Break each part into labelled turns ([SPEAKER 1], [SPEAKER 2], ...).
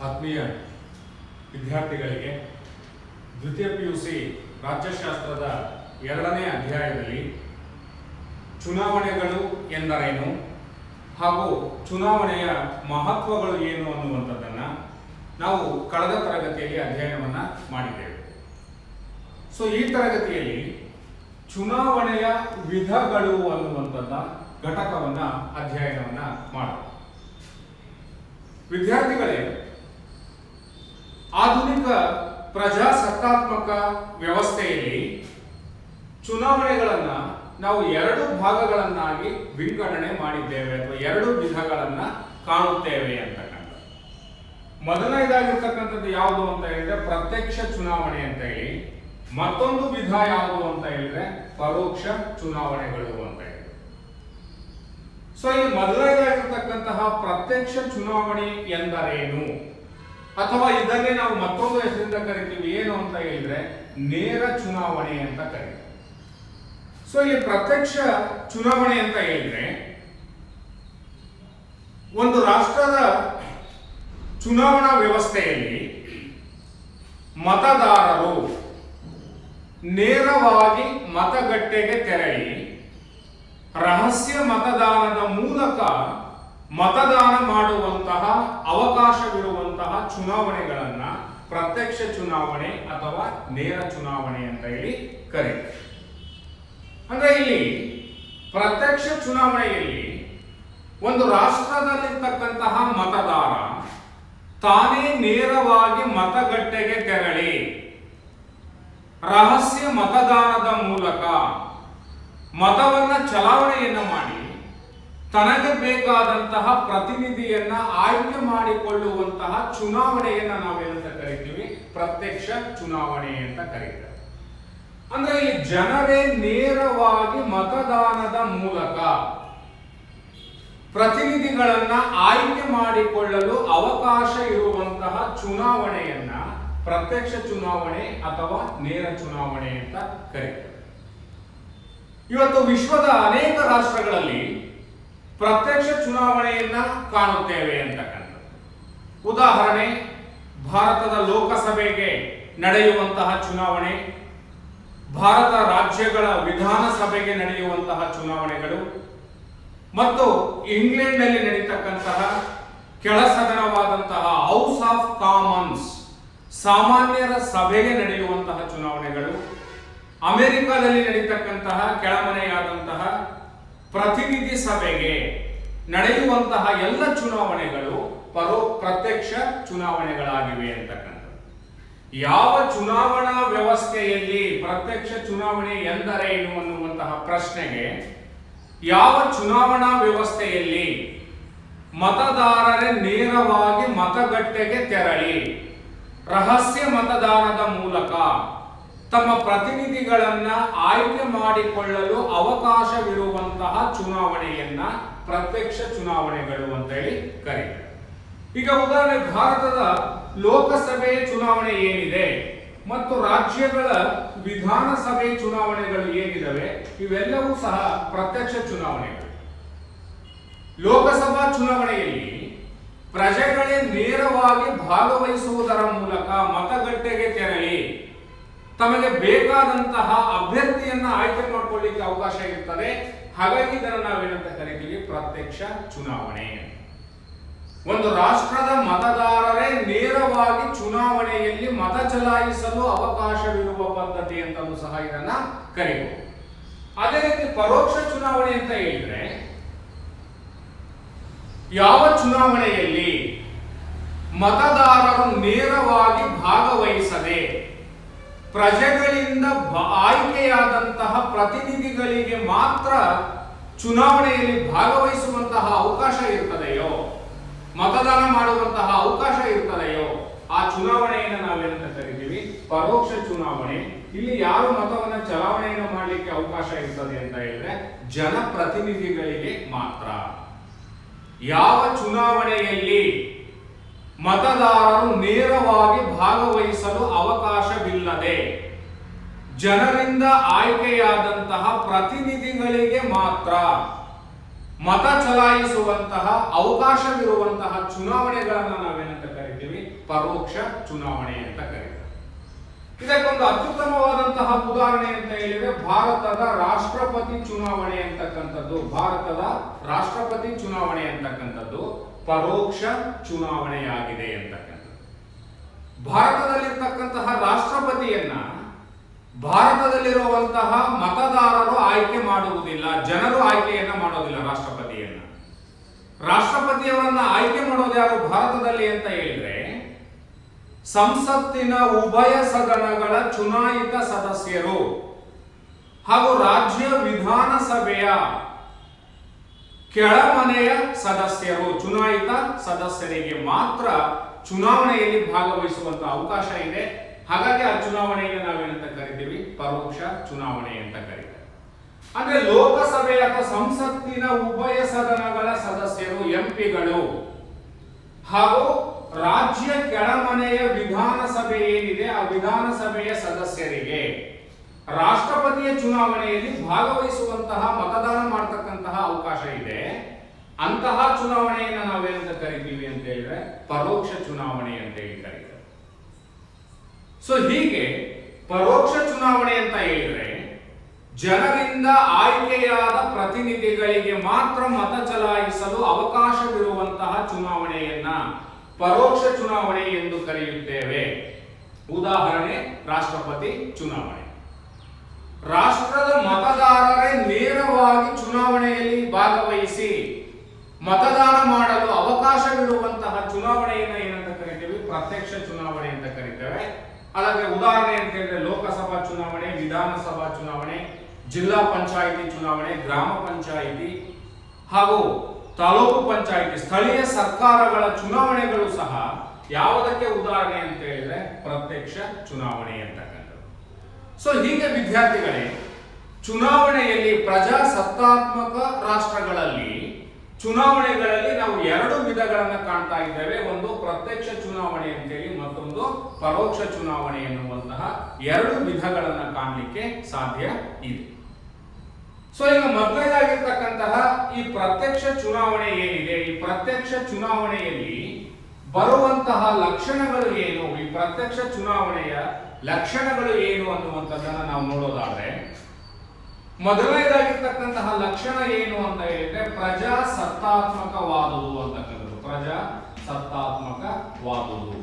[SPEAKER 1] ಆತ್ಮೀಯ ವಿದ್ಯಾರ್ಥಿಗಳಿಗೆ ದ್ವಿತೀಯ ಪಿಯುಸಿ ರಾಜ್ಯಶಾಸ್ತ್ರದ 2ನೇ ಅಧ್ಯಾಯದಲ್ಲಿ ಚುನಾವಣೆಗಳು ಎಂದರೇನು ಹಾಗೂ ಚುನಾವಣೆಯ ಮಹತ್ವಗಳು ಏನು ಅನ್ನುವಂಥದ್ದನ್ನು ನಾವು ಕಳೆದ ತರಗತಿಯಲ್ಲಿ ಅಧ್ಯಯನವನ್ನು ಮಾಡಿದ್ದೇವೆ. ಈ ತರಗತಿಯಲ್ಲಿ ಚುನಾವಣೆಯ ವಿಧಗಳು ಅನ್ನುವಂಥದ್ದ ಘಟಕವನ್ನು ಅಧ್ಯಯನವನ್ನು ಮಾಡೋಣ. ವಿದ್ಯಾರ್ಥಿಗಳೇ, ಆಧುನಿಕ ಪ್ರಜಾಸತ್ತಾತ್ಮಕ ವ್ಯವಸ್ಥೆಯಲ್ಲಿ ಚುನಾವಣೆಗಳನ್ನು ನಾವು 2 ಭಾಗಗಳನ್ನಾಗಿ ವಿಂಗಡಣೆ ಮಾಡಿದ್ದೇವೆ ಅಥವಾ 2 ವಿಧಗಳನ್ನು ಕಾಣುತ್ತೇವೆ ಅಂತಕ್ಕಂಥದ್ದು. ಮೊದಲನೇದಾಗಿರ್ತಕ್ಕಂಥದ್ದು ಯಾವುದು ಅಂತ ಹೇಳಿದ್ರೆ ಪ್ರತ್ಯಕ್ಷ ಚುನಾವಣೆ ಅಂತ ಹೇಳಿ, ಮತ್ತೊಂದು ವಿಧ ಯಾವುದು ಅಂತ ಹೇಳಿದ್ರೆ ಪರೋಕ್ಷ ಚುನಾವಣೆಗಳು ಅಂತ ಹೇಳಿ. ಈ ಮೊದಲನೇದಾಗಿರ್ತಕ್ಕಂತಹ ಪ್ರತ್ಯಕ್ಷ ಚುನಾವಣೆ ಎಂದರೇನು, ಅಥವಾ ಇದನ್ನೇ ನಾವು ಮತ್ತೊಂದು ಹೆಸರಿಂದ ಕರಿತೀವಿ, ಏನು ಅಂತ ಹೇಳಿದ್ರೆ ನೇರ ಚುನಾವಣೆ ಅಂತ ಕರೀತೀವಿ. ಇಲ್ಲಿ ಪ್ರತ್ಯಕ್ಷ ಚುನಾವಣೆ ಅಂತ ಹೇಳಿದ್ರೆ ಒಂದು ರಾಷ್ಟ್ರದ ಚುನಾವಣಾ ವ್ಯವಸ್ಥೆಯಲ್ಲಿ ಮತದಾರರು ನೇರವಾಗಿ ಮತಗಟ್ಟೆಗೆ ತೆರಳಿ ರಹಸ್ಯ ಮತದಾನದ ಮೂಲಕ ಮತದಾನ ಮಾಡುವಂತಹ ಅವಕಾಶವಿರುವಂತಹ ಚುನಾವಣೆಗಳನ್ನ ಪ್ರತ್ಯಕ್ಷ ಚುನಾವಣೆ ಅಥವಾ ನೇರ ಚುನಾವಣೆ ಅಂತ ಹೇಳಿ ಕರೀತಾರೆ. ಅಂದ್ರೆ ಇಲ್ಲಿ ಪ್ರತ್ಯಕ್ಷ ಚುನಾವಣೆಯಲ್ಲಿ ಒಂದು ರಾಷ್ಟ್ರದಲ್ಲಿರ್ತಕ್ಕಂತಹ ಮತದಾರ ತಾನೇ ನೇರವಾಗಿ ಮತಗಟ್ಟೆಗೆ ತೆರಳಿ ರಹಸ್ಯ ಮತದಾನದ ಮೂಲಕ ಮತವನ್ನ ಚಲಾವಣೆಯನ್ನ ಮಾಡಿ ತನಗೆ ಬೇಕಾದಂತಹ ಪ್ರತಿನಿಧಿಯನ್ನ ಆಯ್ಕೆ ಮಾಡಿಕೊಳ್ಳುವಂತಹ ಚುನಾವಣೆಯನ್ನ ನಾವೇನಂತ ಕರಿತೀವಿ, ಪ್ರತ್ಯಕ್ಷ ಚುನಾವಣೆ ಅಂತ ಕರೀತಾರೆ. ಅಂದ್ರೆ ಇಲ್ಲಿ ಜನರೇ ನೇರವಾಗಿ ಮತದಾನದ ಮೂಲಕ ಪ್ರತಿನಿಧಿಗಳನ್ನ ಆಯ್ಕೆ ಮಾಡಿಕೊಳ್ಳಲು ಅವಕಾಶ ಇರುವಂತಹ ಚುನಾವಣೆಯನ್ನ ಪ್ರತ್ಯಕ್ಷ ಚುನಾವಣೆ ಅಥವಾ ನೇರ ಚುನಾವಣೆ ಅಂತ ಕರೀತಾರೆ. ಇವತ್ತು ವಿಶ್ವದ ಅನೇಕ ರಾಷ್ಟ್ರಗಳಲ್ಲಿ ಪ್ರತ್ಯಕ್ಷ ಚುನಾವಣೆಯನ್ನ ಕಾಣುತ್ತೇವೆ ಅಂತಕ್ಕಂಥದ್ದು. ಉದಾಹರಣೆ, ಭಾರತದ ಲೋಕಸಭೆಗೆ ನಡೆಯುವಂತಹ ಚುನಾವಣೆ, ಭಾರತ ರಾಜ್ಯಗಳ ವಿಧಾನಸಭೆಗೆ ನಡೆಯುವಂತಹ ಚುನಾವಣೆಗಳು, ಮತ್ತು ಇಂಗ್ಲೆಂಡ್ನಲ್ಲಿ ನಡೀತಕ್ಕಂತಹ ಕೆಳಸದನವಾದಂತಹ ಹೌಸ್ ಆಫ್ ಕಾಮನ್ಸ್ ಸಾಮಾನ್ಯರ ಸಭೆಗೆ ನಡೆಯುವಂತಹ ಚುನಾವಣೆಗಳು, ಅಮೆರಿಕದಲ್ಲಿ ನಡೀತಕ್ಕಂತಹ ಕೆಳಮನೆಯಾದಂತಹ ಪ್ರತಿನಿಧಿ ಸಭೆಗೆ ನಡೆಯುವಂತಹ ಎಲ್ಲ ಚುನಾವಣೆಗಳು ಪ್ರತ್ಯಕ್ಷ ಚುನಾವಣೆಗಳಾಗಿವೆ ಅಂತಕ್ಕಂಥದ್ದು. ಯಾವ ಚುನಾವಣಾ ವ್ಯವಸ್ಥೆಯಲ್ಲಿ ಪ್ರತ್ಯಕ್ಷ ಚುನಾವಣೆ ಎಂದರೇನು ಅನ್ನುವಂತಹ ಪ್ರಶ್ನೆಗೆ, ಯಾವ ಚುನಾವಣಾ ವ್ಯವಸ್ಥೆಯಲ್ಲಿ ಮತದಾರರೇ ನೇರವಾಗಿ ಮತಗಟ್ಟೆಗೆ ತೆರಳಿ ರಹಸ್ಯ ಮತದಾನದ ಮೂಲಕ ತಮ್ಮ ಪ್ರತಿನಿಧಿಗಳನ್ನ ಆಯ್ಕೆ ಮಾಡಿಕೊಳ್ಳಲು ಅವಕಾಶವಿರುವಂತಹ ಚುನಾವಣೆಯನ್ನ ಪ್ರತ್ಯಕ್ಷ ಚುನಾವಣೆಗಳು ಅಂತ ಹೇಳಿ ಕರೀತಾರೆ. ಈಗ ಉದಾಹರಣೆ, ಭಾರತದ ಲೋಕಸಭೆ ಚುನಾವಣೆ ಏನಿದೆ ಮತ್ತು ರಾಜ್ಯಗಳ ವಿಧಾನಸಭೆ ಚುನಾವಣೆಗಳು ಏನಿದಾವೆ, ಇವೆಲ್ಲವೂ ಸಹ ಪ್ರತ್ಯಕ್ಷ ಚುನಾವಣೆಗಳು. ಲೋಕಸಭಾ ಚುನಾವಣೆಯಲ್ಲಿ ಪ್ರಜೆಗಳೇ ನೇರವಾಗಿ ಭಾಗವಹಿಸುವುದರ ಮೂಲಕ ಮತಗಟ್ಟೆಗೆ ತೆರಳಿ ತಮಗೆ ಬೇಕಾದಂತಹ ಅಭ್ಯರ್ಥಿಯನ್ನ ಆಯ್ಕೆ ಮಾಡಿಕೊಳ್ಳಿಕ್ಕೆ ಅವಕಾಶ ಇರ್ತದೆ. ಹಾಗಾಗಿ ಇದನ್ನು ನಾವೇನಂತ ಕರಿತೀವಿ, ಪ್ರತ್ಯಕ್ಷ ಚುನಾವಣೆ. ಒಂದು ರಾಷ್ಟ್ರದ ಮತದಾರರೇ ನೇರವಾಗಿ ಚುನಾವಣೆಯಲ್ಲಿ ಮತ ಚಲಾಯಿಸಲು ಅವಕಾಶವಿರುವ ಪದ್ಧತಿ ಅಂತಲೂ ಸಹ ಇದನ್ನ ಕರೀಬಹುದು. ಅದೇ ರೀತಿ ಪರೋಕ್ಷ ಚುನಾವಣೆ ಅಂತ ಹೇಳಿದ್ರೆ ಯಾವ ಚುನಾವಣೆಯಲ್ಲಿ ಮತದಾರರು ನೇರವಾಗಿ ಭಾಗವಹಿಸದೆ ಪ್ರಜೆಗಳಿಂದ ಆಯ್ಕೆಯಾದಂತಹ ಪ್ರತಿನಿಧಿಗಳಿಗೆ ಮಾತ್ರ ಚುನಾವಣೆಯಲ್ಲಿ ಭಾಗವಹಿಸುವಂತಹ ಅವಕಾಶ ಇರ್ತದೆಯೋ, ಮತದಾನ ಮಾಡುವಂತಹ ಅವಕಾಶ ಇರ್ತದೆಯೋ, ಆ ಚುನಾವಣೆಯನ್ನು ನಾವೇನಂತ ಕರಿತೀವಿ, ಪರೋಕ್ಷ ಚುನಾವಣೆ. ಇಲ್ಲಿ ಯಾರು ಮತವನ್ನ ಚಲಾವಣೆಯನ್ನು ಮಾಡಲಿಕ್ಕೆ ಅವಕಾಶ ಇರ್ತದೆ ಅಂತ ಹೇಳಿದ್ರೆ ಜನಪ್ರತಿನಿಧಿಗಳಿಗೆ ಮಾತ್ರ. ಯಾವ ಚುನಾವಣೆಯಲ್ಲಿ ಮತದಾರರು ನೇರವಾಗಿ ಭಾಗವಹಿಸಲು ಅವಕಾಶವಿಲ್ಲದೆ ಜನರಿಂದ ಆಯ್ಕೆಯಾದಂತಹ ಪ್ರತಿನಿಧಿಗಳಿಗೆ ಮಾತ್ರ ಮತ ಚಲಾಯಿಸುವಂತಹ ಅವಕಾಶವಿರುವಂತಹ ಚುನಾವಣೆಗಳನ್ನು ನಾವೇನಂತ ಕರಿತೀವಿ? ಪರೋಕ್ಷ ಚುನಾವಣೆ ಅಂತ ಕರೀತೀವಿ. ಇದಕ್ಕೊಂದು ಅತ್ಯುತ್ತಮವಾದಂತಹ ಉದಾಹರಣೆ ಅಂತ ಹೇಳಿದ್ರೆ ಭಾರತದ ರಾಷ್ಟ್ರಪತಿ ಚುನಾವಣೆ ಅಂತಕ್ಕಂಥದ್ದು. ಭಾರತದ ರಾಷ್ಟ್ರಪತಿ ಚುನಾವಣೆ ಅಂತಕ್ಕಂಥದ್ದು ಪರೋಕ್ಷ ಚುನಾವಣೆಯಾಗಿದೆ ಅಂತಕ್ಕಂಥದ್ದು. ಭಾರತದಲ್ಲಿರ್ತಕ್ಕಂತಹ ರಾಷ್ಟ್ರಪತಿಯನ್ನ ಭಾರತದಲ್ಲಿರುವಂತಹ ಮತದಾರರು ಆಯ್ಕೆ ಮಾಡುವುದಿಲ್ಲ, ಜನರು ಆಯ್ಕೆಯನ್ನ ಮಾಡೋದಿಲ್ಲ. ರಾಷ್ಟ್ರಪತಿಯವರನ್ನ ಆಯ್ಕೆ ಮಾಡೋದು ಯಾರು ಭಾರತದಲ್ಲಿ ಅಂತ ಹೇಳಿದ್ರೆ ಸಂಸತ್ತಿನ ಉಭಯ ಸದನಗಳ ಚುನಾಯಿತ ಸದಸ್ಯರು ಹಾಗೂ ರಾಜ್ಯ ವಿಧಾನಸಭೆಯ ಕೆಳಮನೆಯ ಸದಸ್ಯರು, ಚುನಾಯಿತ ಸದಸ್ಯರಿಗೆ ಮಾತ್ರ ಚುನಾವಣೆಯಲ್ಲಿ ಭಾಗವಹಿಸುವಂತ ಅವಕಾಶ ಇದೆ. ಹಾಗಾಗಿ ಆ ಚುನಾವಣೆಯನ್ನು ನಾವೇನಂತ ಕರಿತೀವಿ? ಪರೋಕ್ಷ ಚುನಾವಣೆ ಅಂತ ಕರೀತೀವಿ. ಅಂದ್ರೆ ಲೋಕಸಭೆ ಅಥವಾ ಸಂಸತ್ತಿನ ಉಭಯ ಸದನಗಳ ಸದಸ್ಯರು, ಎಂಪಿಗಳು ಹಾಗೂ ರಾಜ್ಯ ಕೆಳಮನೆಯ ವಿಧಾನಸಭೆ ಏನಿದೆ ಆ ವಿಧಾನಸಭೆಯ ಸದಸ್ಯರಿಗೆ ರಾಷ್ಟ್ರಪತಿಯ ಚುನಾವಣೆಯಲ್ಲಿ ಭಾಗವಹಿಸುವಂತಹ ಮತದಾನ ಮಾಡತಕ್ಕಂತಹ ಅವಕಾಶ ಇದೆ. ಅಂತಹ ಚುನಾವಣೆಯನ್ನು ನಾವೇನಂತ ಕರಿತೀವಿ ಅಂತ ಹೇಳಿದ್ರೆ ಪರೋಕ್ಷ ಚುನಾವಣೆ ಅಂತ ಹೇಳಿ ಕರೀತಾರೆ. ಸೊ ಹೀಗೆ ಪರೋಕ್ಷ ಚುನಾವಣೆ ಅಂತ ಹೇಳಿದ್ರೆ ಜನರಿಂದ ಆಯ್ಕೆಯಾದ ಪ್ರತಿನಿಧಿಗಳಿಗೆ ಮಾತ್ರ ಮತ ಚಲಾಯಿಸಲು ಅವಕಾಶವಿರುವಂತಹ ಚುನಾವಣೆಯನ್ನ ಪರೋಕ್ಷ ಚುನಾವಣೆ ಎಂದು ಕರೆಯುತ್ತೇವೆ. ಉದಾಹರಣೆ ರಾಷ್ಟ್ರಪತಿ ಚುನಾವಣೆ. ರಾಷ್ಟ್ರದ ಮತದಾರರೇ ನೇರವಾಗಿ ಚುನಾವಣೆಯಲ್ಲಿ ಭಾಗವಹಿಸಿ ಮತದಾನ ಮಾಡಲು ಅವಕಾಶವಿರುವಂತಹ ಚುನಾವಣೆಯನ್ನು ಏನಂತ ಕರಿತೀವಿ? ಪ್ರತ್ಯಕ್ಷ ಚುನಾವಣೆ ಅಂತ ಕರಿತೇವೆ. ಅದಕ್ಕೆ ಉದಾಹರಣೆ ಅಂತ ಹೇಳಿದ್ರೆ ಲೋಕಸಭಾ ಚುನಾವಣೆ, ವಿಧಾನಸಭಾ ಚುನಾವಣೆ, ಜಿಲ್ಲಾ ಪಂಚಾಯಿತಿ ಚುನಾವಣೆ, ಗ್ರಾಮ ಪಂಚಾಯಿತಿ ಹಾಗೂ ತಾಲೂಕು ಪಂಚಾಯಿತಿ, ಸ್ಥಳೀಯ ಸರ್ಕಾರಗಳ ಚುನಾವಣೆಗಳು ಸಹ ಯಾವುದಕ್ಕೆ ಉದಾಹರಣೆ ಅಂತ ಹೇಳಿದ್ರೆ ಪ್ರತ್ಯಕ್ಷ ಚುನಾವಣೆ ಅಂತಕ್ಕಂಥದ್ದು. ಸೊ ಹೀಗೆ ವಿದ್ಯಾರ್ಥಿಗಳೇ, ಚುನಾವಣೆಯಲ್ಲಿ ಪ್ರಜಾಸತ್ತಾತ್ಮಕ ರಾಷ್ಟ್ರಗಳಲ್ಲಿ ಚುನಾವಣೆಗಳಲ್ಲಿ ನಾವು ಎರಡು ವಿಧಗಳನ್ನು ಕಾಣ್ತಾ ಇದ್ದೇವೆ. ಒಂದು ಪ್ರತ್ಯಕ್ಷ ಚುನಾವಣೆ ಅಂತೇಳಿ, ಮತ್ತೊಂದು ಪರೋಕ್ಷ ಚುನಾವಣೆ ಎನ್ನುವಂತಹ ಎರಡು ವಿಧಗಳನ್ನು ಕಾಣಲಿಕ್ಕೆ ಸಾಧ್ಯ ಇದೆ. ಸೊ ಈಗ ಮೊದಲನೇದಾಗಿರ್ತಕ್ಕಂತಹ ಈ ಪ್ರತ್ಯಕ್ಷ ಚುನಾವಣೆ ಏನಿದೆ, ಈ ಪ್ರತ್ಯಕ್ಷ ಚುನಾವಣೆಯಲ್ಲಿ ಬರುವಂತಹ ಲಕ್ಷಣಗಳು ಏನು, ಈ ಪ್ರತ್ಯಕ್ಷ ಚುನಾವಣೆಯ ಲಕ್ಷಣಗಳು ಏನು ಅನ್ನುವಂಥದ್ದನ್ನು ನಾವು ನೋಡೋದಾದ್ರೆ, ಮೊದಲನೇದಾಗಿರ್ತಕ್ಕಂತಹ ಲಕ್ಷಣ ಏನು ಅಂತ ಹೇಳಿದ್ರೆ ಪ್ರಜಾಸತ್ತಾತ್ಮಕವಾದುದು ಅಂತಕ್ಕಂಥದ್ದು. ಪ್ರಜಾಸತ್ತಾತ್ಮಕವಾದುದು.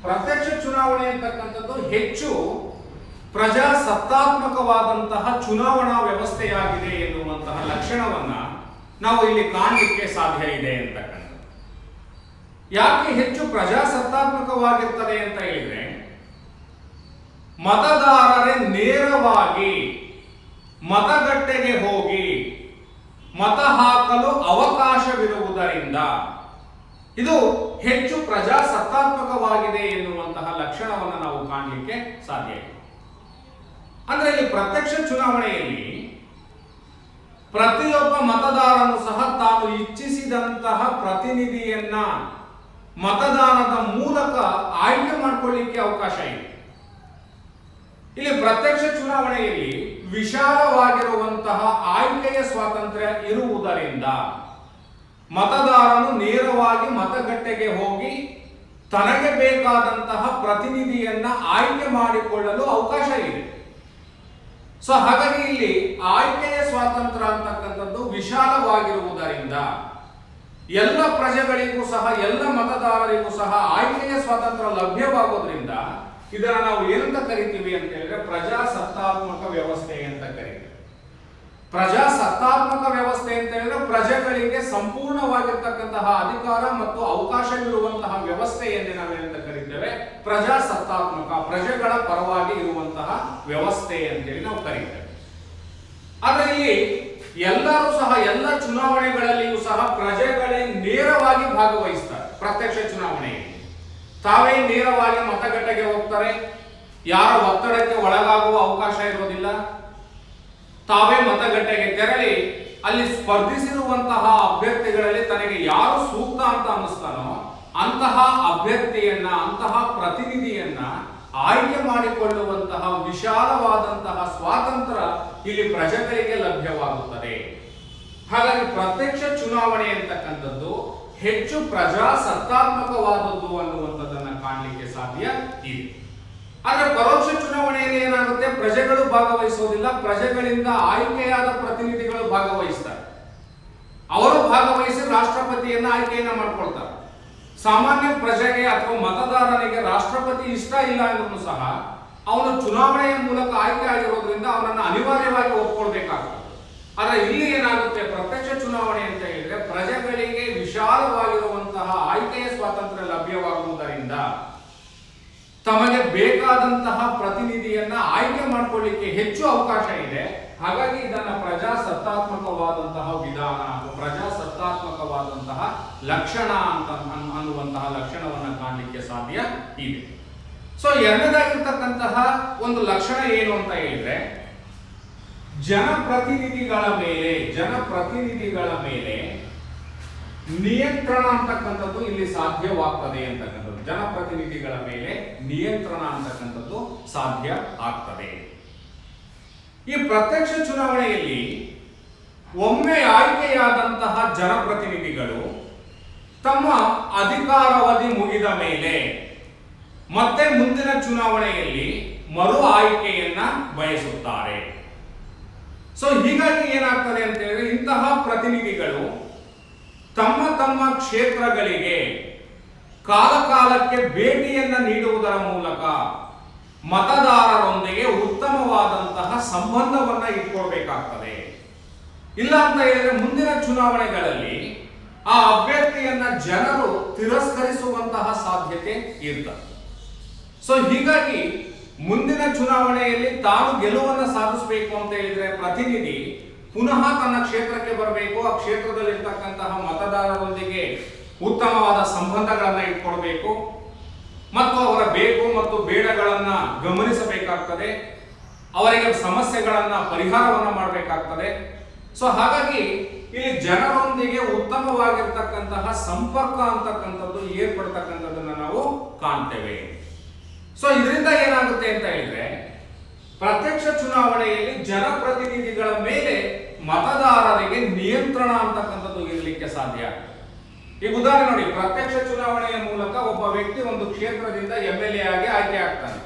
[SPEAKER 1] ಪ್ರತ್ಯಕ್ಷ ಚುನಾವಣೆ ಅಂತಕ್ಕಂಥದ್ದು ಹೆಚ್ಚು ಪ್ರಜಾಸತ್ತಾತ್ಮಕವಾದಂತಹ ಚುನಾವಣಾ ವ್ಯವಸ್ಥೆಯಾಗಿದೆ ಎನ್ನುವಂತಹ ಲಕ್ಷಣವನ್ನ ನಾವು ಇಲ್ಲಿ ಕಾಣಲಿಕ್ಕೆ ಸಾಧ್ಯ ಇದೆ ಅಂತಕ್ಕಂಥದ್ದು. ಯಾಕೆ ಹೆಚ್ಚು ಪ್ರಜಾಸತ್ತಾತ್ಮಕವಾಗಿರ್ತದೆ ಅಂತ ಹೇಳಿದ್ರೆ, ಮತದಾರರೇ ನೇರವಾಗಿ ಮತಗಟ್ಟೆಗೆ ಹೋಗಿ ಮತ ಹಾಕಲು ಅವಕಾಶವಿರುವುದರಿಂದ ಇದು ಹೆಚ್ಚು ಪ್ರಜಾಸತ್ತಾತ್ಮಕವಾಗಿದೆ ಎನ್ನುವಂತಹ ಲಕ್ಷಣವನ್ನು ನಾವು ಕಾಣಲಿಕ್ಕೆ ಸಾಧ್ಯ ಇದೆ. ಅಂದ್ರೆ ಇಲ್ಲಿ ಪ್ರತ್ಯಕ್ಷ ಚುನಾವಣೆಯಲ್ಲಿ ಪ್ರತಿಯೊಬ್ಬ ಮತದಾರನು ಸಹ ತಾನು ಇಚ್ಛಿಸಿದಂತಹ ಪ್ರತಿನಿಧಿಯನ್ನ ಮತದಾನದ ಮೂಲಕ ಆಯ್ಕೆ ಮಾಡಿಕೊಳ್ಳಿಕ್ಕೆ ಅವಕಾಶ ಇದೆ. ಇಲ್ಲಿ ಪ್ರತ್ಯಕ್ಷ ಚುನಾವಣೆಯಲ್ಲಿ ವಿಶಾಲವಾಗಿರುವಂತಹ ಆಯ್ಕೆಯ ಸ್ವಾತಂತ್ರ್ಯ ಇರುವುದರಿಂದ ಮತದಾರನು ನೇರವಾಗಿ ಮತಗಟ್ಟೆಗೆ ಹೋಗಿ ತನಗೆ ಬೇಕಾದಂತಹ ಪ್ರತಿನಿಧಿಯನ್ನ ಆಯ್ಕೆ ಮಾಡಿಕೊಳ್ಳಲು ಅವಕಾಶ ಇದೆ. ಸೊ ಹಾಗಾಗಿ ಇಲ್ಲಿ ಆಯ್ಕೆಯ ಸ್ವಾತಂತ್ರ್ಯ ಅಂತಕ್ಕಂಥದ್ದು ವಿಶಾಲವಾಗಿರುವುದರಿಂದ ಎಲ್ಲ ಪ್ರಜೆಗಳಿಗೂ ಸಹ, ಎಲ್ಲ ಮತದಾರರಿಗೂ ಸಹ ಆಯ್ಕೆಯ ಸ್ವಾತಂತ್ರ್ಯ ಲಭ್ಯವಾಗೋದ್ರಿಂದ ಇದನ್ನ ನಾವು ಏನಂತ ಕರಿತೀವಿ ಅಂತ ಹೇಳಿದ್ರೆ ಪ್ರಜಾಸತ್ತಾತ್ಮಕ ವ್ಯವಸ್ಥೆ ಅಂತ ಕರಿತೀವಿ. ಪ್ರಜಾಸತ್ತಾತ್ಮಕ ವ್ಯವಸ್ಥೆ ಅಂತ ಹೇಳಿದ್ರೆ ಪ್ರಜೆಗಳಿಗೆ ಸಂಪೂರ್ಣವಾಗಿರ್ತಕ್ಕಂತಹ ಅಧಿಕಾರ ಮತ್ತು ಅವಕಾಶವಿರುವಂತಹ ವ್ಯವಸ್ಥೆಯನ್ನೇ ನಾವೇನಂತ ಕರಿತೇವೆ ಪ್ರಜಾಸತ್ತಾತ್ಮಕ, ಪ್ರಜೆಗಳ ಪರವಾಗಿ ಇರುವಂತಹ ವ್ಯವಸ್ಥೆ ಅಂತೇಳಿ ನಾವು ಕರೀತೇವೆ. ಆದ್ರೆ ಇಲ್ಲಿ ಎಲ್ಲರೂ ಸಹ ಎಲ್ಲ ಚುನಾವಣೆಗಳಲ್ಲಿಯೂ ಸಹ ಪ್ರಜೆಗಳೇ ನೇರವಾಗಿ ಭಾಗವಹಿಸ್ತಾರೆ. ಪ್ರತ್ಯಕ್ಷ ಚುನಾವಣೆಯಲ್ಲಿ ತಾವೇ ನೇರವಾಗಿ ಮತಗಟ್ಟೆಗೆ ಹೋಗ್ತಾರೆ, ಯಾರ ಒತ್ತಡಕ್ಕೆ ಒಳಗಾಗುವ ಅವಕಾಶ ಇರೋದಿಲ್ಲ. ತಾವೇ ಮತಗಟ್ಟೆಗೆ ತೆರಳಿ ಅಲ್ಲಿ ಸ್ಪರ್ಧಿಸಿರುವಂತಹ ಅಭ್ಯರ್ಥಿಗಳಲ್ಲಿ ತನಗೆ ಯಾರು ಸೂಕ್ತ ಅಂತ ಅನ್ನಿಸ್ತಾನೋ ಅಂತಹ ಅಭ್ಯರ್ಥಿಯನ್ನ, ಅಂತಹ ಪ್ರತಿನಿಧಿಯನ್ನ ಆಯ್ಕೆ ಮಾಡಿಕೊಳ್ಳುವಂತಹ ವಿಶಾಲವಾದಂತಹ ಸ್ವಾತಂತ್ರ್ಯ ಇಲ್ಲಿ ಪ್ರಜೆಗಳಿಗೆ ಲಭ್ಯವಾಗುತ್ತದೆ. ಹಾಗಾಗಿ ಪ್ರತ್ಯಕ್ಷ ಚುನಾವಣೆ ಅಂತಕ್ಕಂಥದ್ದು ಹೆಚ್ಚು ಪ್ರಜಾಸತ್ತಾತ್ಮಕವಾದದ್ದು ಅನ್ನುವಂಥದ್ದನ್ನ ಕಾಣಲಿಕ್ಕೆ ಸಾಧ್ಯ ಇದೆ. ಆದ್ರೆ ಪರೋಕ್ಷ ಚುನಾವಣೆಯಲ್ಲಿ ಏನಾಗುತ್ತೆ, ಪ್ರಜೆಗಳು ಭಾಗವಹಿಸೋದಿಲ್ಲ, ಪ್ರಜೆಗಳಿಂದ ಆಯ್ಕೆಯಾದ ಪ್ರತಿನಿಧಿಗಳು ಭಾಗವಹಿಸ್ತಾರೆ. ಅವರು ಭಾಗವಹಿಸಿ ರಾಷ್ಟ್ರಪತಿಯನ್ನ ಆಯ್ಕೆಯನ್ನ ಮಾಡ್ಕೊಳ್ತಾರೆ. ಸಾಮಾನ್ಯ ಪ್ರಜೆಗೆ ಅಥವಾ ಮತದಾರನಿಗೆ ರಾಷ್ಟ್ರಪತಿ ಇಷ್ಟ ಇಲ್ಲ ಅಂದ್ರೂ ಸಹ ಅವನು ಚುನಾವಣೆಯ ಮೂಲಕ ಆಯ್ಕೆ ಆಗಿರೋದ್ರಿಂದ ಅವನನ್ನು ಅನಿವಾರ್ಯವಾಗಿ ಒಪ್ಕೊಳ್ಬೇಕಾಗ್ತದೆ. ಆದ್ರೆ ಇಲ್ಲಿ ಏನಾಗುತ್ತೆ, ಪ್ರತ್ಯಕ್ಷ ಚುನಾವಣೆ ಅಂತ ಹೇಳಿದ್ರೆ ಪ್ರಜೆಗಳಿಗೆ ವಿಶಾಲವಾಗಿರುವಂತಹ ಆಯ್ಕೆಯ ಸ್ವಾತಂತ್ರ್ಯ ಲಭ್ಯವಾಗುವುದರಿಂದ ತಮಗೆ ಬೇಕಾದಂತಹ ಪ್ರತಿನಿಧಿಯನ್ನ ಆಯ್ಕೆ ಮಾಡಿಕೊಳ್ಳಿಕ್ಕೆ ಹೆಚ್ಚು ಅವಕಾಶ ಇದೆ. ಹಾಗಾಗಿ ಇದನ್ನ ಪ್ರಜಾಸತ್ತಾತ್ಮಕವಾದಂತಹ ವಿಧಾನ, ಪ್ರಜಾಸತ್ತಾತ್ಮಕವಾದಂತಹ ಲಕ್ಷಣ ಅಂತ ಅನ್ನುವಂತಹ ಲಕ್ಷಣವನ್ನ ಕಾಣಲಿಕ್ಕೆ ಸಾಧ್ಯ ಇದೆ. ಸೊ ಎರಡನೇದಾಗಿರ್ತಕ್ಕಂತಹ ಒಂದು ಲಕ್ಷಣ ಏನು ಅಂತ ಹೇಳಿದ್ರೆ, ಜನಪ್ರತಿನಿಧಿಗಳ ಮೇಲೆ ನಿಯಂತ್ರಣ ಅಂತಕ್ಕಂಥದ್ದು ಇಲ್ಲಿ ಸಾಧ್ಯವಾಗ್ತದೆ ಅಂತಕ್ಕಂಥದ್ದು. ಜನಪ್ರತಿನಿಧಿಗಳ ಮೇಲೆ ನಿಯಂತ್ರಣ ಅಂತಕ್ಕಂಥದ್ದು ಸಾಧ್ಯ ಆಗ್ತದೆ. ಈ ಪ್ರತ್ಯಕ್ಷ ಚುನಾವಣೆಯಲ್ಲಿ ಒಮ್ಮೆ ಆಯ್ಕೆಯಾದಂತಹ ಜನಪ್ರತಿನಿಧಿಗಳು ತಮ್ಮ ಅಧಿಕಾರಾವಧಿ ಮುಗಿದ ಮೇಲೆ ಮತ್ತೆ ಮುಂದಿನ ಚುನಾವಣೆಯಲ್ಲಿ ಮರು ಆಯ್ಕೆಯನ್ನ ಬಯಸುತ್ತಾರೆ. ಸೊ ಹೀಗಾಗಿ ಏನಾಗ್ತದೆ ಅಂತ ಹೇಳಿದ್ರೆ, ಇಂತಹ ಪ್ರತಿನಿಧಿಗಳು ತಮ್ಮ ತಮ್ಮ ಕ್ಷೇತ್ರಗಳಿಗೆ ಕಾಲಕಾಲಕ್ಕೆ ಭೇಟಿಯನ್ನ ನೀಡುವುದರ ಮೂಲಕ ಮತದಾರರೊಂದಿಗೆ ಉತ್ತಮವಾದಂತಹ ಸಂಬಂಧವನ್ನ ಇಟ್ಕೊಳ್ಬೇಕಾಗ್ತದೆ. ಇಲ್ಲ ಅಂತ ಹೇಳಿದ್ರೆ ಮುಂದಿನ ಚುನಾವಣೆಗಳಲ್ಲಿ ಆ ಅಭ್ಯರ್ಥಿಯನ್ನ ಜನರು ತಿರಸ್ಕರಿಸುವಂತಹ ಸಾಧ್ಯತೆ ಇರ್ತದೆ. ಸೊ ಹೀಗಾಗಿ ಮುಂದಿನ ಚುನಾವಣೆಯಲ್ಲಿ ತಾನು ಗೆಲುವನ್ನು ಸಾಧಿಸಬೇಕು ಅಂತ ಹೇಳಿದ್ರೆ ಪ್ರತಿನಿಧಿ ಪುನಃ ತನ್ನ ಕ್ಷೇತ್ರಕ್ಕೆ ಬರಬೇಕು. ಆ ಕ್ಷೇತ್ರದಲ್ಲಿರ್ತಕ್ಕಂತಹ ಮತದಾರರೊಂದಿಗೆ ಉತ್ತಮವಾದ ಸಂಬಂಧಗಳನ್ನ ಇಟ್ಕೊಳ್ಬೇಕು ಮತ್ತು ಅವರ ಬೇಕು ಮತ್ತು ಬೇಡಗಳನ್ನ ಗಮನಿಸಬೇಕಾಗ್ತದೆ. ಅವರಿಗೆ ಸಮಸ್ಯೆಗಳನ್ನ ಪರಿಹಾರವನ್ನ ಮಾಡಬೇಕಾಗ್ತದೆ. ಸೊ ಹಾಗಾಗಿ ಇಲ್ಲಿ ಜನರೊಂದಿಗೆ ಉತ್ತಮವಾಗಿರ್ತಕ್ಕಂತಹ ಸಂಪರ್ಕ ಅಂತಕ್ಕಂಥದ್ದು ಏರ್ಪಡ್ತಕ್ಕಂಥದ್ದನ್ನ ನಾವು ಕಾಣ್ತೇವೆ. ಸೊ ಇದರಿಂದ ಏನಾಗುತ್ತೆ ಅಂತ ಹೇಳಿದ್ರೆ, ಪ್ರತ್ಯಕ್ಷ ಚುನಾವಣೆಯಲ್ಲಿ ಜನಪ್ರತಿನಿಧಿಗಳ ಮೇಲೆ ಮತದಾರರಿಗೆ ನಿಯಂತ್ರಣ ಅಂತಕ್ಕಂಥದ್ದು ಇರಲಿಕ್ಕೆ ಸಾಧ್ಯ. ಈಗ ಉದಾಹರಣೆ ನೋಡಿ, ಪ್ರತ್ಯಕ್ಷ ಚುನಾವಣೆಯ ಮೂಲಕ ಒಬ್ಬ ವ್ಯಕ್ತಿ ಒಂದು ಕ್ಷೇತ್ರದಿಂದ MLA ಆಗಿ ಆಯ್ಕೆ ಆಗ್ತಾನೆ.